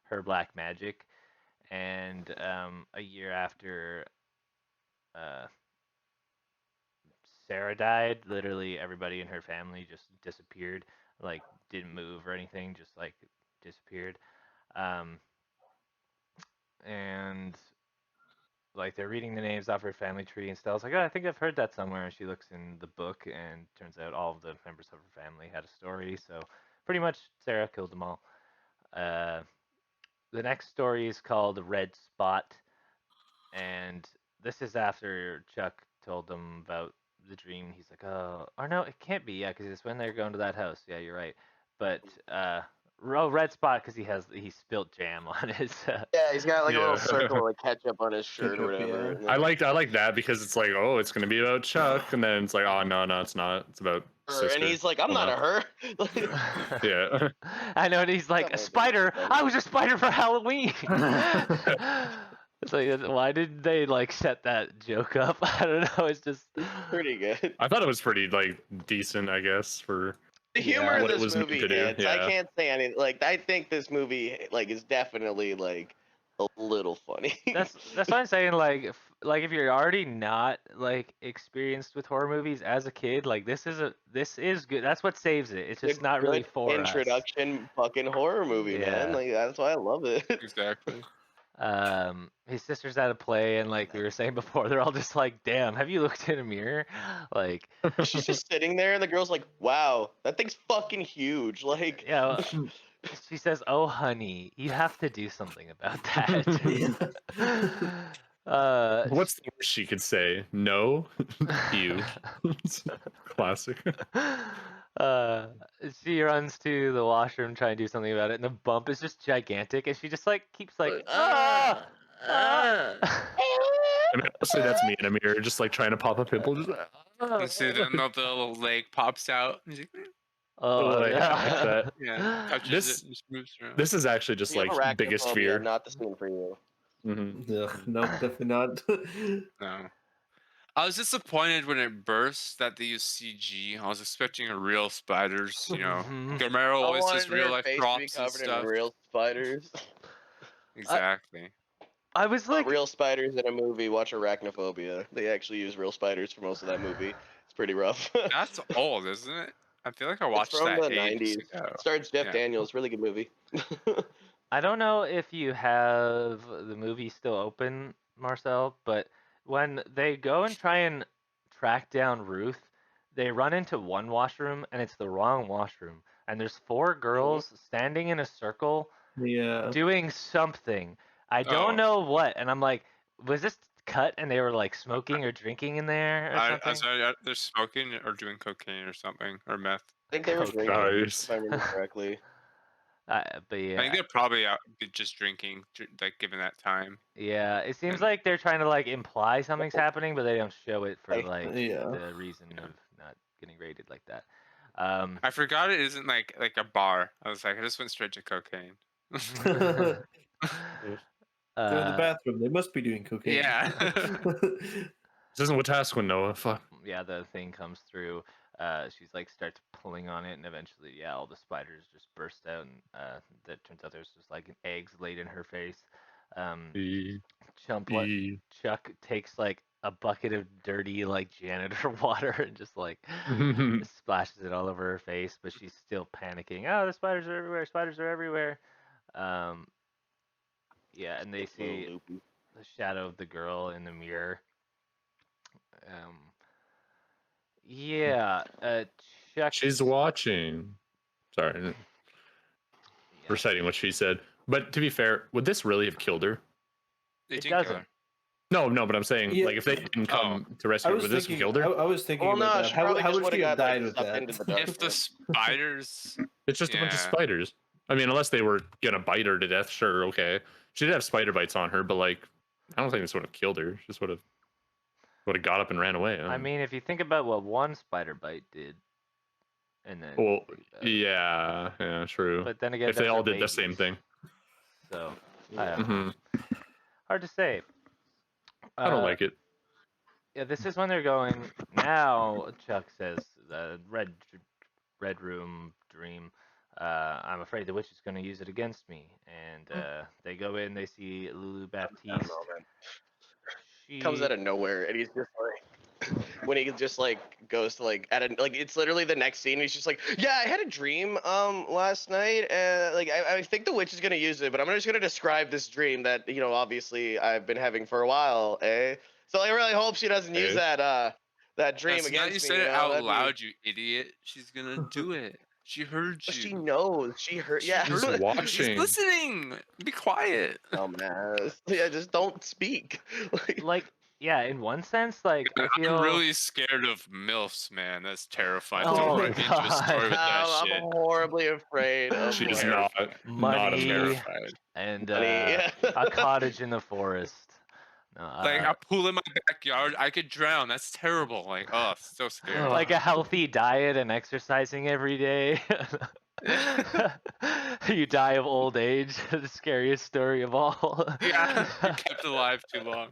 her black magic. And a year after Sarah died, literally everybody in her family just disappeared. Like, didn't move or anything, just like disappeared. And like they're reading the names off her family tree, and Stella's like, "Oh, I think I've heard that somewhere." And she looks in the book, and turns out all of the members of her family had a story. So pretty much Sarah killed them all. The next story is called Red Spot, and this is after Chuck told them about the dream. He's like, oh, or no, it can't be, yeah, because it's when they're going to that house. Yeah, you're right. But Red Spot because he spilt jam on his. Yeah, he's got like a little Yeah. circle of like ketchup on his shirt or Ketchup, whatever. yeah. and then- I like that because it's like, oh, it's gonna be about Chuck, and then it's like, oh no, it's not. It's about sister. and he's like, I'm Oh, not no. a her. Yeah. I know, and he's like, a Something spider. like that. I was a spider for Halloween. It's like, why did they like set that joke up? I don't know. It's just Pretty good. I thought it was pretty like decent, I guess, for The humor in what it this was meant movie to do, hits. I yeah. can't say anything. Like, I think this movie like is definitely like a little funny. that's what I'm saying. Like, if you're already not like experienced with horror movies as a kid, like this is good. That's what saves it. It's just A not really good for us. introduction fucking horror movie, man. Yeah. Like that's why I love it. Exactly. His sister's at a play, and like we were saying before, they're all just like, "Damn, have you looked in a mirror?" Like, She's just sitting there, and the girl's like, "Wow, that thing's fucking huge." Like, yeah. She says, "Oh, honey, you have to do something about that." What's the worst she could say? No, you. Classic. She runs to the washroom trying to do something about it, and the bump is just gigantic, and she just like keeps like, ah, ah. I mean, honestly, that's me in a mirror, just like trying to pop a pimple. Just, You see the little leg pops out. And he's like, Oh, I yeah. hate that. yeah, touches This- it, and just moves around. This is actually just you have like biggest arachnophobia, fear. not the scene for you. Mhm. Ugh, no, definitely not. No. I was disappointed when it burst that they used CG. I was expecting a real spiders, you know. Mhm. Gamero I always wanted does real her life face to be props and covered in stuff. real spiders. Exactly. I was Like, like, real spiders in a movie. Watch Arachnophobia. They actually use real spiders for most of that movie. It's pretty rough. That's old, isn't it? I feel like I It's watched from that the ages 90s. ago. It stars Jeff Yeah. Daniels. Really good movie. I don't know if you have the movie still open, Marcel, but when they go and try and track down Ruth, they run into one washroom and it's the wrong washroom. And there's four girls standing in a circle Yeah. doing something. I Oh. don't know what. And I'm like, was this cut and they were like smoking or drinking in there or something? Sorry, they're smoking or doing cocaine or something, or meth. I think they were Okay. drinking, Nice. if I remember correctly. But I yeah, think they're probably out just drinking, like given that time. yeah. It seems and- like they're trying to like imply something's happening, but they don't show it for Like, like yeah. the reason of not getting rated like that. I forgot it isn't like a bar. I was like, I just went straight to cocaine. They're in the uh, bathroom. They must be doing cocaine. Yeah. This isn't what task when Noah. Fuck. yeah, the thing comes through. She's like starts pulling on it, and eventually, yeah, all the spiders just burst out, and that turns out there's just like eggs laid in her face. E- E- Chuck takes like a bucket of dirty like janitor water and just like splashes it all over her face, but she's still panicking. Oh, the spiders are everywhere! Spiders are everywhere! Yeah, and they It's a little see loopy. the shadow of the girl in the mirror. Yeah, Chuck. She's watching. Sorry, yeah. reciting what she said. But to be fair, would this really have killed her? They It didn't kill doesn't. her. No, but I'm saying, Yeah. like, if they didn't come to I rescue her, was would this have thinking. killed her? I was thinking Well, about no, that. she How probably just would would she have have got died like with sucked that? into the dark. If the spiders, It's just a bunch of Yeah. spiders. I mean, unless they were gonna bite her to death, sure, okay. She did have spider bites on her, but like, I don't think this would have killed her. She just would have got up and ran away. I mean, if you think about what one spider bite did, and then well, think about- yeah, true. but then again, If they those all are did the same babies, thing, so I don't know. Mhm. Hard to say. I don't like it. Yeah, this is when they're going. Now Chuck says the red room dream. I'm afraid the witch is going to use it against me. And they go in. They see Lulu I don't Baptiste. know, man. She Comes out of nowhere, and he's just like, when he just like goes to like it's literally the next scene. He's just like, yeah, I had a dream last night, and like I think the witch is gonna use it, but I'm just gonna describe this dream that obviously I've been having for a while, eh? So I really hope she doesn't use Eh? that dream that's not against you me. said it That'd out be- loud, you idiot. She's gonna do it. She heard you. She knows. She heard. She Yeah. She's She's watching. listening. Be quiet. Dumbass. Yeah, just don't speak. Like, yeah, in one sense, like I feel I'm really scared of MILFs, man. That's terrifying. Oh Don't my bring me into a story with that I'm shit. horribly afraid of She's like, not money terrified. and money. Yeah. a cottage in the forest. No, Like a pool in my backyard, I could drown. That's terrible. Like, oh, so scary. like a healthy diet and exercising every day. You die of old age. The scariest story of all. Yeah, you kept alive too long.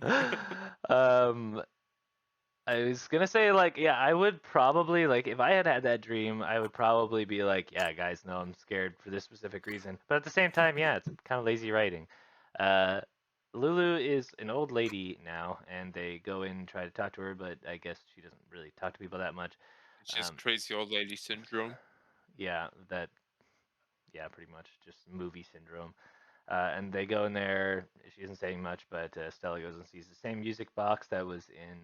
I was gonna say, like, yeah, I would probably, like, if I had had that dream, I would probably be like, yeah, guys, no, I'm scared for this specific reason. But at the same time, yeah, it's kind of lazy writing. Lulu is an old lady now, and they go in and try to talk to her, but I guess she doesn't really talk to people that much. It's just crazy old lady syndrome. Yeah, pretty much just movie syndrome. And they go in there. She isn't saying much, but Stella goes and sees the same music box that was in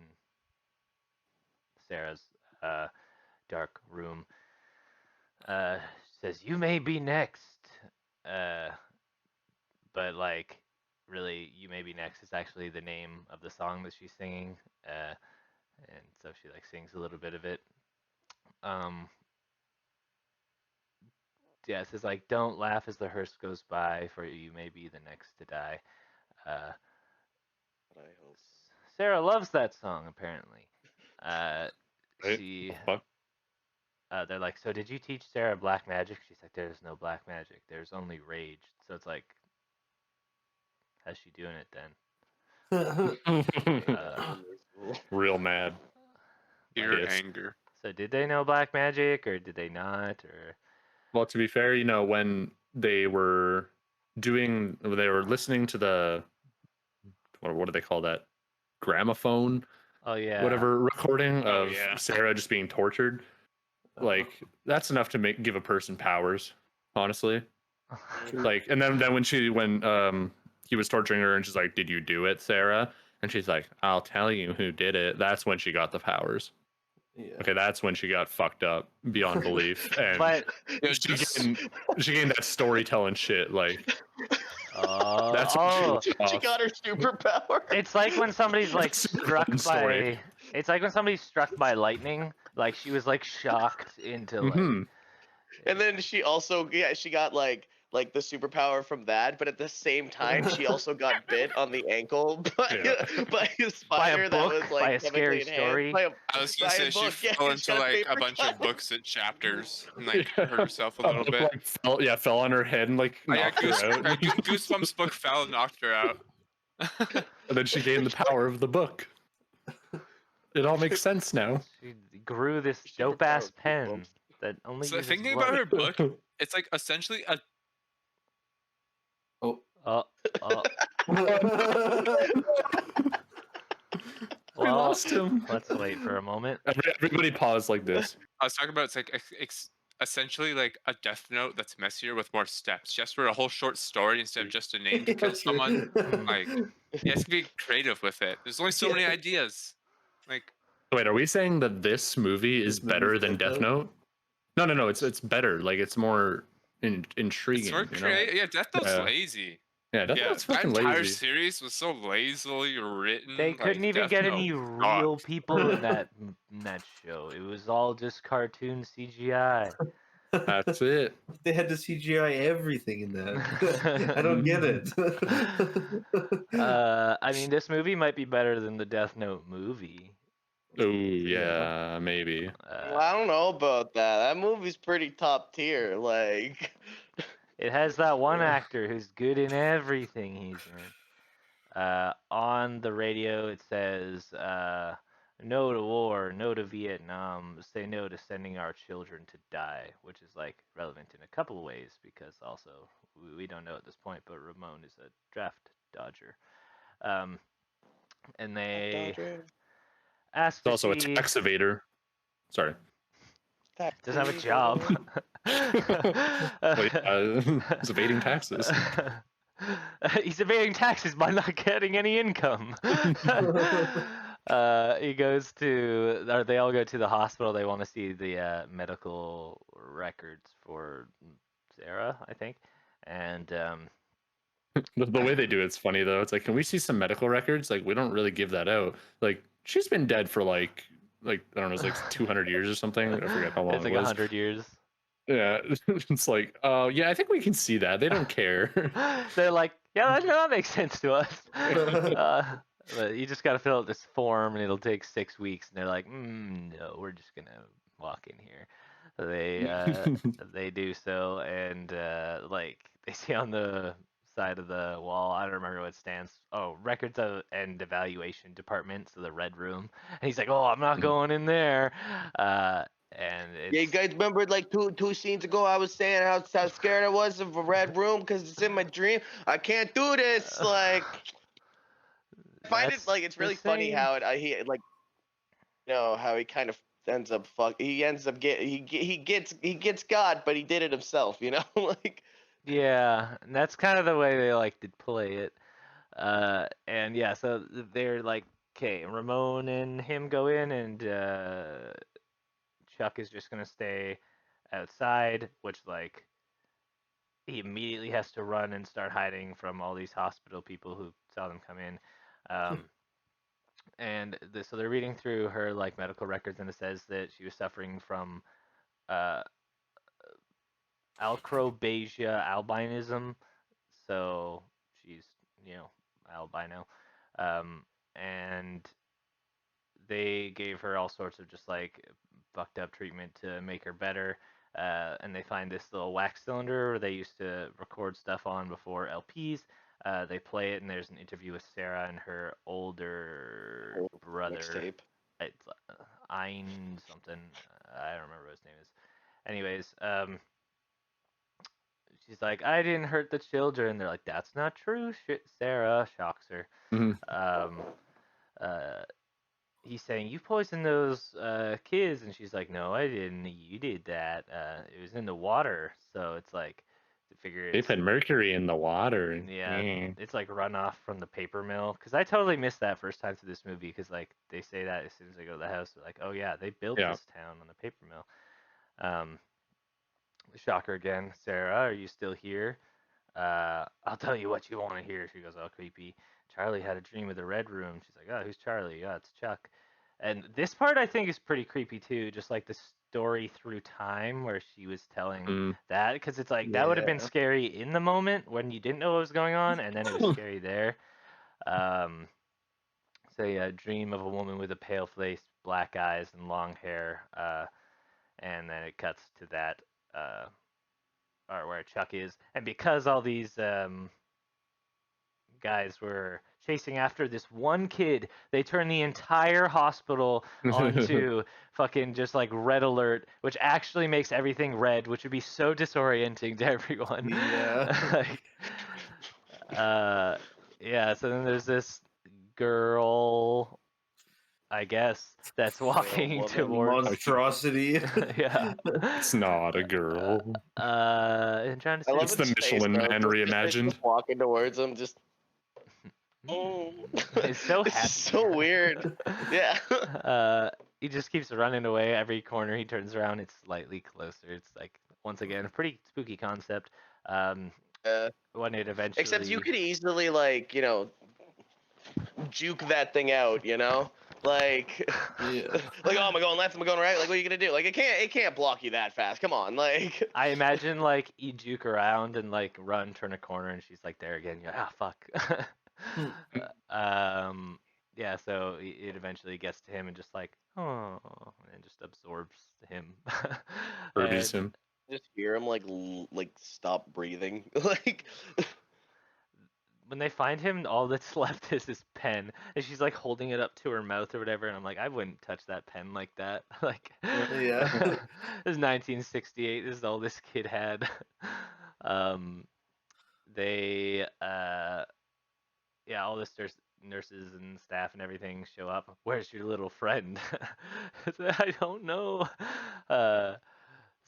Sarah's dark room. Says, "You may be next," but like, really, "You May Be Next" is actually the name of the song that she's singing, and so she like sings a little bit of it. Yeah, it says like, "Don't laugh as the hearse goes by, for you may be the next to die." I hope. Sarah loves that song apparently. Right? She Fuck. they're like, "So did you teach Sarah black magic?" She's like, "There's no black magic. There's only rage." So it's like, how's she doing it then? Real mad. Pure Yes. anger. So did they know black magic or did they not? Or Well, to be fair, when they were listening to the, what do they call that? Gramophone, oh yeah, whatever recording Oh, of yeah. Sarah just being tortured. Like, that's enough to give a person powers, honestly. Like, and then when he was torturing her and she's like, "Did you do it, Sarah?" And she's like, "I'll tell you who did it." That's when she got the powers. Yeah. Okay, that's when she got fucked up beyond belief, and but she gained that storytelling shit. Like, that's when oh, she was She off. got her superpower. it's like when somebody's like That's a struck fun story. by. It's like when somebody's struck by lightning. Like she was like shocked into like. Mhm. And then she also, she got like the superpower from that, but at the same time, she also got bit on the ankle by a By a spider that book, was like by a scary chemically enhanced story. by I was gonna by say a she book, yeah, fell she's into got a like a paper bunch cut. of books and chapters and like Yeah. hurt herself a little book, bit. like, fell on her head and like Oh, yeah, knocked her out. Goosebumps book fell and knocked her out. And then she gained the power of the book. It all makes sense now. She grew this Superpower dope ass of pen goosebumps. that only So uses thinking blood. about her book, it's like essentially a Oh. Oh, We well, lost him. let's wait for a moment. Everybody pause like this. I was talking about it's like essentially like a Death Note that's messier with more steps, just for a whole short story instead of just a name to kill someone. Like, you have to be creative with it. There's only so many ideas. Like, Wait, are we saying that this movie is This movie's better than Death Death Note? No. It's better. Like, it's more intriguing. it's more you know? creative. Yeah, Death Note's Yeah. lazy. Yeah, Death Yeah, Note's that fucking entire lazy. series was so lazily written. They like, couldn't even Death get Note any sucked. real people in that show. It was all just cartoon CGI. That's it. They had to CGI everything in that. I don't get it. I mean, this movie might be better than the Death Note movie. Oh yeah, maybe. Well, I don't know about that. That movie's pretty top tier. Like, It has that one actor who's good in everything he's in. On the radio, it says, "No to war, no to Vietnam, say no to sending our children to die," which is like relevant in a couple of ways because also we don't know at this point, but Ramon is a draft dodger. And they asked It's also a to see... tax evader. Sorry. Doesn't have a job. Well, yeah, he's evading taxes. He's evading taxes by not getting any income. He goes to, or they all go to the hospital. They want to see the medical records for Sarah, I think, and The way they do it's funny though. It's like, can we see some medical records? Like, we don't really give that out. Like, she's been dead for like I don't know, it's like 200 years or something. I forget how long it's it like was. 100 years. Yeah, it's like, oh yeah, I think we can see that. They don't care. They're like, yeah, that makes sense to us. But you just got to fill out this form, and it'll take 6 weeks. And they're like, no, we're just gonna walk in here. So they do so, and like they see on the side of the wall, I don't remember what it stands. Oh, records of and evaluation department, so the red room. And he's like, oh, I'm not going in there. And Yeah, you it's guys remember like two scenes ago I was saying how scared I was of a red room because it's in my dream. I can't do this. Like, I find it that's like it's the really funny same. how he like how he kind of ends up he ends up he gets got, but he did it himself. Like Yeah, and that's kind of the way they like to play it. And yeah, so they're like, okay, Ramon and him go in, and Chuck is just gonna stay outside, which like he immediately has to run and start hiding from all these hospital people who saw them come in. And so they're reading through her like medical records, and it says that she was suffering from uh, acrobasia albinism. So she's, you know, albino. And they gave her all sorts of just like fucked up treatment to make her better. And they find this little wax cylinder where they used to record stuff on before LPs. They play it, and there's an interview with Sarah and her older brother. mixtape. It's Ein something. I don't remember what his name is. Anyways, she's like, I didn't hurt the children. They're like, that's not true. Shit, Sarah shocks her. Mhm. Uh, he's saying, you poisoned those kids, and she's like, no, I didn't. You did that. It was in the water, so it's like to figure They it's put mercury in the water. yeah, it's like runoff from the paper mill. Because I totally missed that first time through this movie. Because like they say that as soon as they go to the house, they're like, oh yeah, they built Yeah. this town on the paper mill. Shocker again, Sarah, are you still here? I'll tell you what you want to hear. She goes, all creepy. Charlie had a dream of the red room. She's like, oh, who's Charlie? Oh, it's Chuck. And this part I think is pretty creepy too, just like the story through time where she was telling that, because it's like that would have been Yeah. scary in the moment when you didn't know what was going on, and then it was scary there. So yeah, dream of a woman with a pale face, black eyes, and long hair. And then it cuts to that, or where Chuck is, and because all these guys were chasing after this one kid, they turn the entire hospital onto fucking just like red alert, which actually makes everything red, which would be so disorienting to everyone. Yeah. Like, yeah. So then there's this girl, I guess, that's walking woman. towards. Monstrosity. Yeah. It's not a girl. I'm trying to I see. love It's its the face, Michelin though. Man reimagined. Just walking towards him, just. Oh, He's so it's happy. so weird. Yeah. He just keeps running away. Every corner he turns around, it's slightly closer. It's like, once again, a pretty spooky concept. When it eventually. Except you could easily juke that thing out, like Yeah. like, oh, am I going left, am I going right, like what are you gonna do? Like it can't block you that fast, come on, like. I imagine like you juke around and like run, turn a corner, and she's like there again. You're like, fuck. Yeah, so it eventually gets to him and just like, oh, and just absorbs him. Furbies And him. Just hear him like stop breathing. Like when they find him, all that's left is his pen, and she's like holding it up to her mouth or whatever. And I'm like, I wouldn't touch that pen like that. Like, Yeah. this is 1968. This is all this kid had. They yeah, all the nurses and staff and everything show up. Where's your little friend? I don't know. Uh,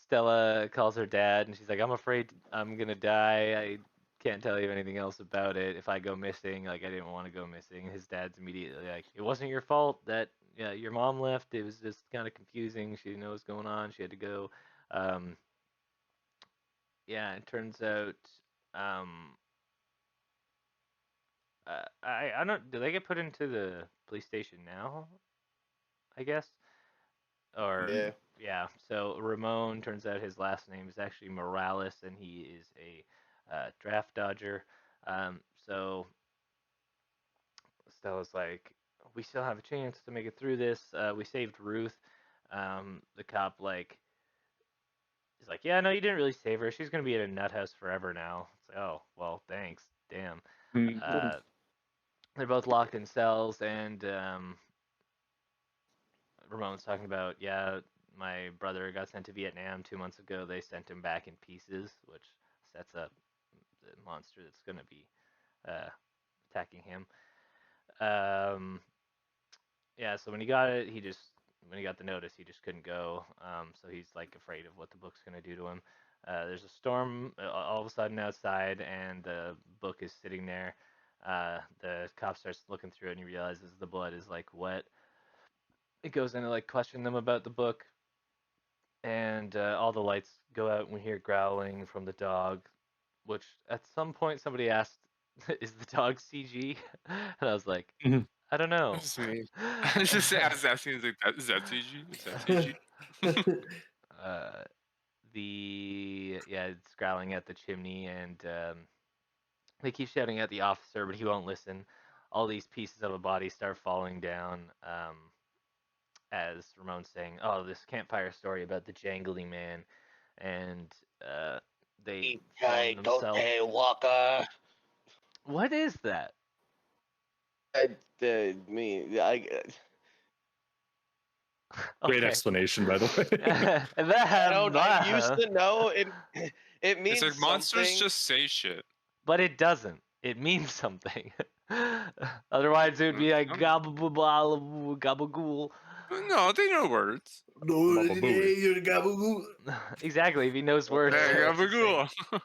Stella calls her dad, and she's like, I'm afraid I'm gonna die. I can't tell you anything else about it. If I go missing, like I didn't want to go missing. His dad's immediately like, it wasn't your fault that your mom left. It was just kind of confusing. She didn't know what was going on. She had to go. yeah, it turns out, um, I don't. Do they get put into the police station now? I guess. Or Yeah. yeah. So Ramon, turns out his last name is actually Morales, and he is a draft dodger. So Stella's like, we still have a chance to make it through this. We saved Ruth. The cop like is like, yeah, no, you didn't really save her. She's gonna be in a nut house forever now. It's like, oh, well, thanks. Damn. Uh, they're both locked in cells, and Ramon's talking about, yeah, my brother got sent to Vietnam 2 months ago. They sent him back in pieces, which sets up the monster that's gonna be uh, attacking him. Um, yeah, so when he got it, when he got the notice, he just couldn't go. So he's like afraid of what the book's gonna do to him. There's a storm all of a sudden outside, and the book is sitting there. The cop starts looking through it, and he realizes the blood is like wet. It goes in to like question them about the book, and all the lights go out, and we hear growling from the dog. Which at some point somebody asked, "Is the dog CG?" And I was like, Mhm. I don't know. That's me. I was just I was asking, like, is that CG? Is that CG? uh, it's growling at the chimney, and they keep shouting at the officer, but he won't listen. All these pieces of a body start falling down. As Ramon's saying, "Oh, this campfire story about the jangly man," and they form Hey, themselves. Tote Walker. What is that? Me, I, Great Okay. explanation, by the way. And that, I don't. I used to know it. It It's means like monsters something. just say shit. but it doesn't. It means something. Otherwise, it would be like gabagool, gabagool. No, they know words. Baba Booey. Exactly. If he knows words, Hey, it's the same.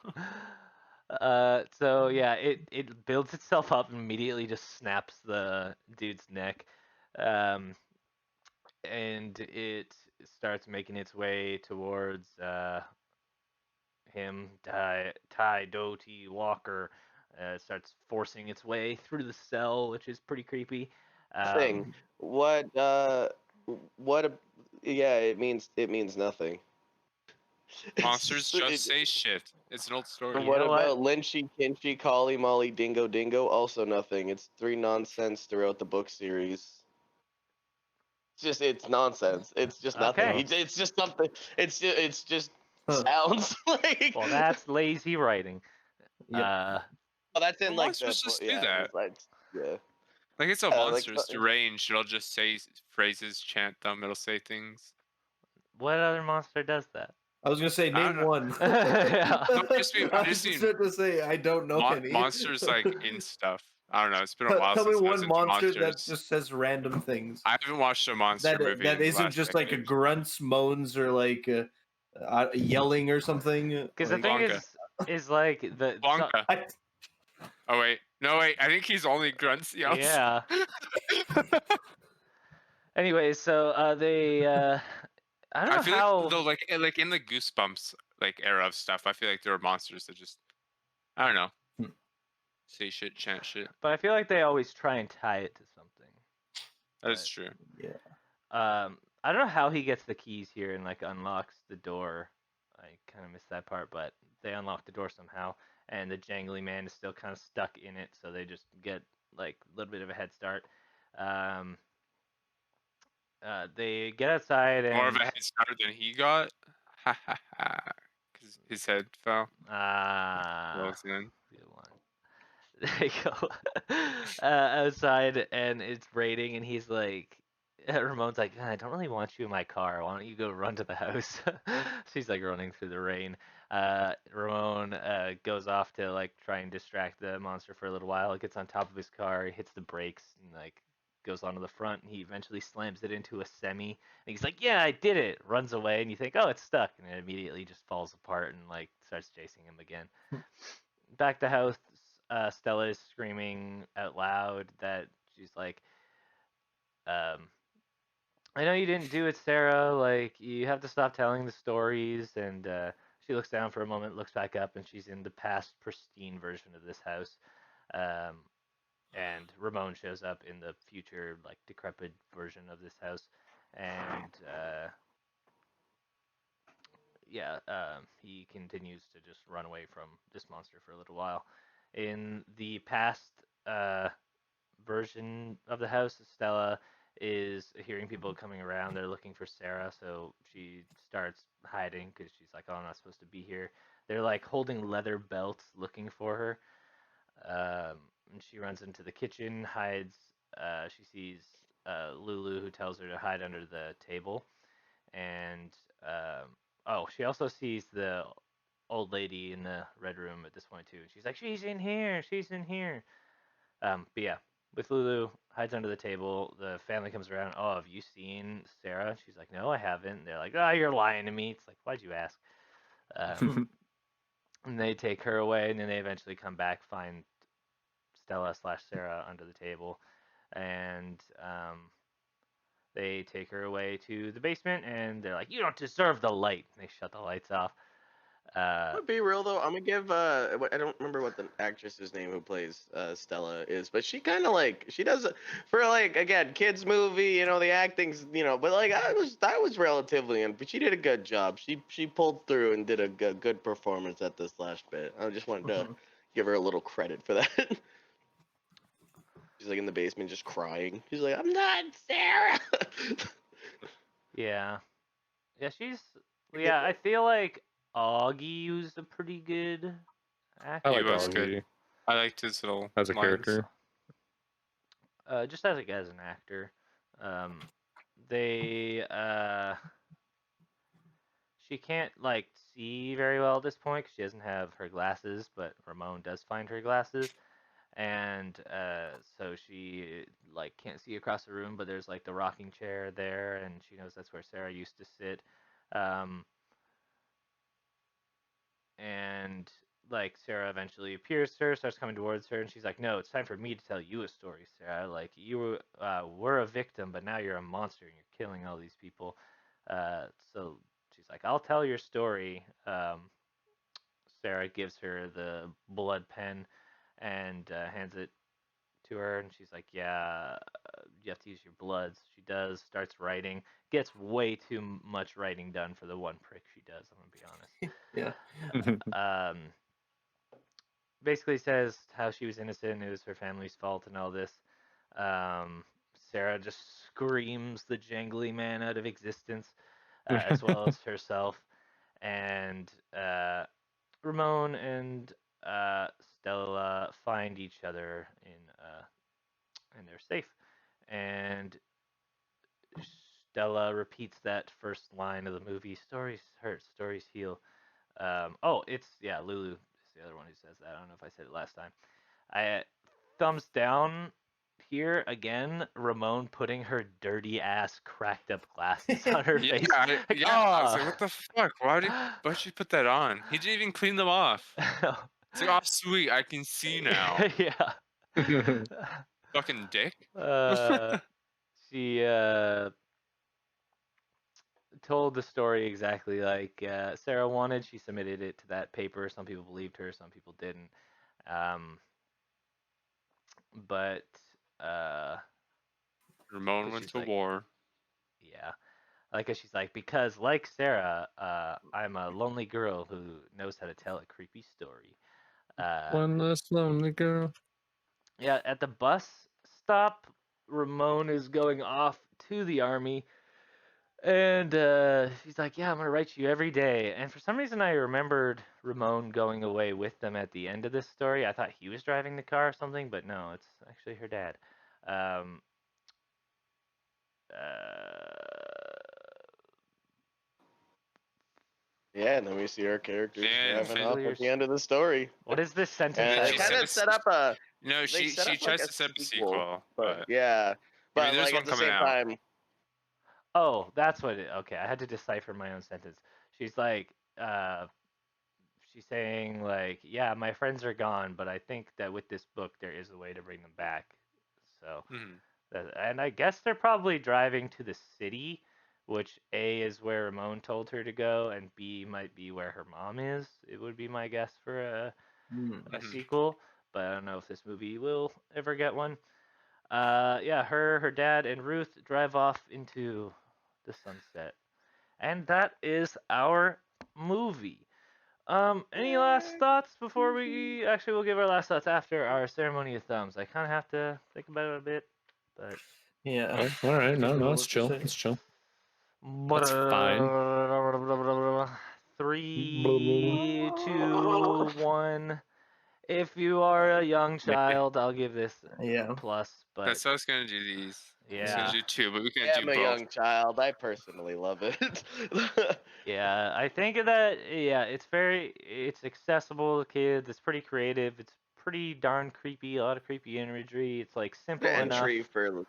gabagool. So yeah, it builds itself up and immediately just snaps the dude's neck, um, and it starts making its way towards him, Ty Doty Walker. Starts forcing its way through the cell, which is pretty creepy. Thing. What? What? Yeah, it means nothing. It's Monsters just. just say shit. It's an old story. You What know what? about Lynchy, Kinchy, Collie, Molly, Dingo, Dingo? Also nothing. It's three nonsense throughout the book series. It's nonsense. It's just nothing. Okay. It's just something. It's just Huh. sounds like. Well, that's lazy writing. Yep. Oh, that's in Well, like the monsters just do yeah. that. It's like yeah. Like it's a Like monster. It's deranged. It'll just say phrases, chant them. It'll say things. What other monster does that? I was gonna say I don't name know. one. Yeah. No, I just mean- I I just was just mean about to say I don't know any. Monsters like in stuff. I don't know. It's been a while Tell me since I was one into monster that monsters. just says random things. I haven't watched a monster movie That in the isn't last just like a decade. grunts, moans, or like yelling or something. Because Like, the thing Blanca. is like the Blanca. I, Oh wait, no wait. I think he's only grunts yells. yeah. Anyway, so they I don't I know feel how. like though, like in the Goosebumps like era of stuff, I feel like there were monsters that just I don't know, Hmm. say shit, chant shit. But I feel like they always try and tie it to something. That is But, true. yeah. I don't know how he gets the keys here and like unlocks the door. I kind of missed that part, but they unlock the door somehow, and the jangly man is still kind of stuck in it, so they just get like a little bit of a head start. Um, they get outside More of and a head start than he got. Ha ha ha. Because his head fell. Well, then. good one. There you go. Outside, and it's raining, and he's like, Ramon's like, I don't really want you in my car. Why don't you go run to the house? She's like running through the rain. Ramon goes off to like try and distract the monster for a little while. It gets on top of his car, he hits the brakes, and like goes onto the front. And he eventually slams it into a semi. And he's like, yeah, I did it. Runs away, and you think, oh, it's stuck, and it immediately just falls apart and like starts chasing him again. Back to house, Stella is screaming out loud that she's like, um, I know you didn't do it, Sarah. Like, you have to stop telling the stories. And she looks down for a moment, looks back up, and she's in the past pristine version of this house. And Ramon shows up in the future, like decrepit version of this house, and he continues to just run away from this monster for a little while. In the past version of the house, Stella is hearing people coming around. They're looking for Sarah, so she starts hiding because she's like, "Oh, I'm not supposed to be here." They're like holding leather belts looking for her. And she runs into the kitchen, hides. She sees Lulu, who tells her to hide under the table. And she also sees the old lady in the red room at this point too. And she's like, "She's in here. She's in here." But yeah, with Lulu, hides under the table. The family comes around. "Oh, have you seen Sarah?" She's like, "No, I haven't." They're like, "Oh, you're lying to me." It's like, "Why'd you ask?" And they take her away, and then they eventually come back, find Stella/Sarah under the table, and they take her away to the basement, and they're like, "You don't deserve the light." And they shut the lights off. I'm gonna be real though. I'm gonna give I don't remember what the actress's name who plays Stella is, but she kind of like she does it for like again kids movie. You know the acting's but like I was relatively in, but she did a good job. She pulled through and did a good performance at this last bit. I just wanted to give her a little credit for that. She's like in the basement just crying. She's like, "I'm not Sarah." Yeah, I feel like Augie was a pretty good actor. I He like was good. Augie I liked his little as a lines. character. Just as an actor. They she can't like see very well at this point because she doesn't have her glasses, but Ramon does find her glasses, and so she like can't see across the room, but there's like the rocking chair there, and she knows that's where Sarah used to sit. And like Sarah eventually appears to her, starts coming towards her, and she's like, "No, it's time for me to tell you a story, Sarah. Like you were a victim, but now you're a monster and you're killing all these people." So she's like, "I'll tell your story." Sarah gives her the blood pen and hands it to her, and she's like, "Yeah, you have to use your bloods." She does, starts writing, gets way too much writing done for the one prick she does. I'm gonna be honest. Yeah. Basically says how she was innocent, it was her family's fault, and all this. Sarah just screams the jangly man out of existence, as well as herself. And Ramon and Stella find each other and they're safe. And Stella repeats that first line of the movie: "Stories hurt, stories heal." Lulu is the other one who says that. I don't know if I said it last time. I thumbs down here again. Ramon putting her dirty ass cracked up glasses on her Yeah, face. I was like, what the fuck? Why'd she put that on? He didn't even clean them off. It's like, oh, sweet, I can see now. Yeah. Fucking dick. She told the story exactly like Sarah wanted. She submitted it to that paper. Some people believed her, some people didn't. But Ramon went to like, war. Yeah. She's like, because like Sarah, I'm a lonely girl who knows how to tell a creepy story. One less lonely girl. Yeah, at the bus stop, Ramon is going off to the army. And he's like, "Yeah, I'm going to write you every day." And for some reason, I remembered Ramon going away with them at the end of this story. I thought he was driving the car or something, but no, it's actually her dad. Yeah, and then we see our characters And driving off at the end of the story. What is this sentence? And She they kind of set up a. No, They she set up tries like to set up a sequel. but yeah, but there's like one at the coming same out. time. Oh, that's what it. Okay, I had to decipher my own sentence. She's like, she's saying like, "Yeah, my friends are gone, but I think that with this book, there is a way to bring them back." So, and I guess they're probably driving to the city which A is where Ramon told her to go, and B might be where her mom is. It would be my guess for a Mhm. sequel, but I don't know if this movie will ever get one. Yeah, her dad, and Ruth drive off into the sunset, and that is our movie. Any last thoughts before we actually we'll give our last thoughts after our ceremony of thumbs. I kind of have to think about it a bit, but Yeah. All right, no, Don't know it's what to chill. say. It's chill. That's fine. 3, 2, 1. If you are a young child, I'll give this Yeah. plus, but That's how I was gonna do these. I was gonna yeah. do 2, but we Yeah, can't I'm do a both. young child. I personally love it. Yeah, I think that it's accessible to kids. It's pretty creative. It's pretty darn creepy. A lot of creepy imagery. It's like simple Good enough. entry for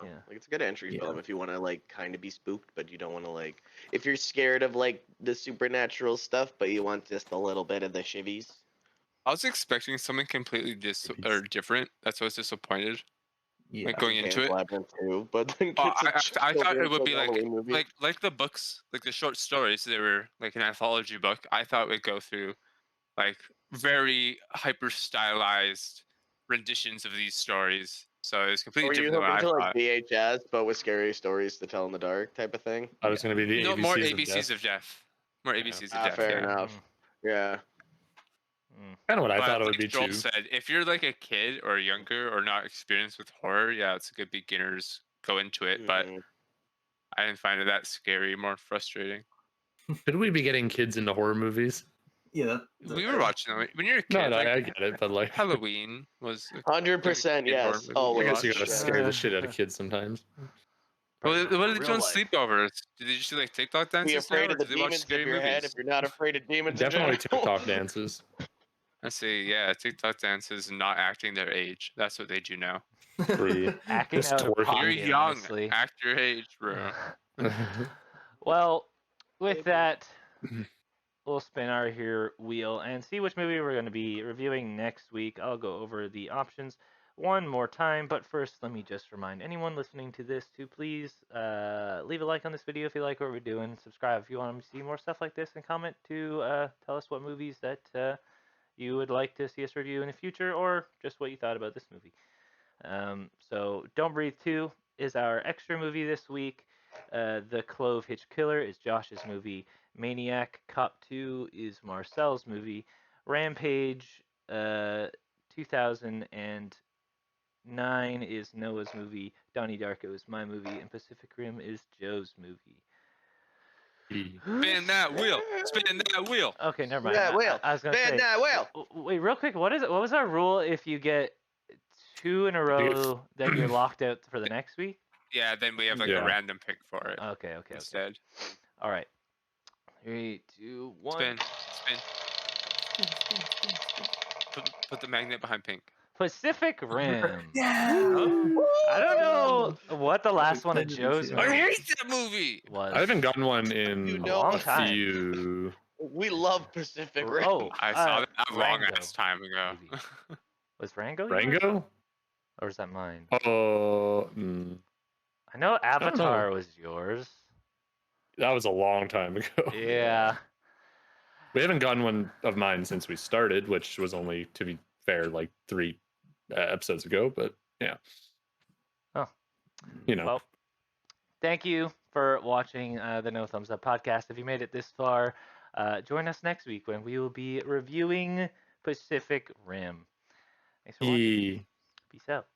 Yeah. like it's a good entry Yeah. film if you want to like kind of be spooked, but you don't want to like if you're scared of like the supernatural stuff, but you want just a little bit of the shivvies. I was expecting something completely different. That's why I was disappointed. Yeah. Like going into Pan's it. Labyrinth too, but like Oh, it's a I thought it children's would be like Halloween movie. the books, like the short stories. They were like an anthology book. I thought we'd go through like very hyper stylized renditions of these stories. So it's completely Were you different than what hoping I to like thought. VHS, but with scary stories to tell in the dark type of thing? I was going to be the No, more ABCs of ABCs death. of death. More ABCs of Ah, death. fair Yeah. enough. Yeah. Kind of what I But thought it like would be Joel too. said, if you're like a kid or younger or not experienced with horror, yeah, it's a good beginners go into it. But Mhm. I didn't find it that scary, more frustrating. Should we be getting kids into horror movies? Yeah. We were watching them when you're a No, kid. no, Like I get it, but like, Halloween was a 100% kid horror yes. movie. I we guess you Always. gotta watched. scare the shit out of kids sometimes. What do they do on Real life. sleepovers? Did they just do like TikTok dances Be afraid now, of or the do they watch demons scary of your head movies? if you're not afraid of demons Definitely in general. TikTok dances. I see. Yeah, TikTok dances and not acting their age. That's what they do now. True. Acting Just out of twerking. You're pocket, young. honestly. Act your age, bro. Well, with that, we'll spin our here wheel and see which movie we're going to be reviewing next week. I'll go over the options one more time, but first, let me just remind anyone listening to this to please leave a like on this video if you like what we're doing. Subscribe if you want to see more stuff like this, and comment to tell us what movies that you would like to see us review in the future, or just what you thought about this movie. So, Don't Breathe 2 is our extra movie this week. The Clove Hitch Killer is Josh's movie. Maniac Cop 2 is Marcel's movie. Rampage 2009 is Noah's movie. Donnie Darko is my movie. And Pacific Rim is Joe's movie. Spin that wheel. Spin that wheel. Okay, never mind. That wheel. I was gonna Spin say. that wheel. Wait, real quick. What is it? What was our rule if you get 2 in a row, then you're locked out for the next week? Yeah, then we have like Yeah. a random pick for it Okay. instead. All right. 3, 2, 1. Spin. Put the magnet behind pink. Pacific Rim. Yeah. I don't know what the last one of excited to Joe's see I that. movies hate that movie. was. I haven't gotten one in You a know long time. few. We love Pacific Rim. Oh, I saw that a long Rango ass time ago. movie. Was Rango? yours? Rango? Or is that mine? Oh, I know don't know. Avatar was yours. that was a long time ago. Yeah. We haven't gotten one of mine since we started, which was only, to be fair, like 3 episodes ago. But yeah. Oh. You know. Well, thank you for watching the No Thumbs Up podcast. If you made it this far, join us next week when we will be reviewing Pacific Rim. Thanks for watching. Peace out.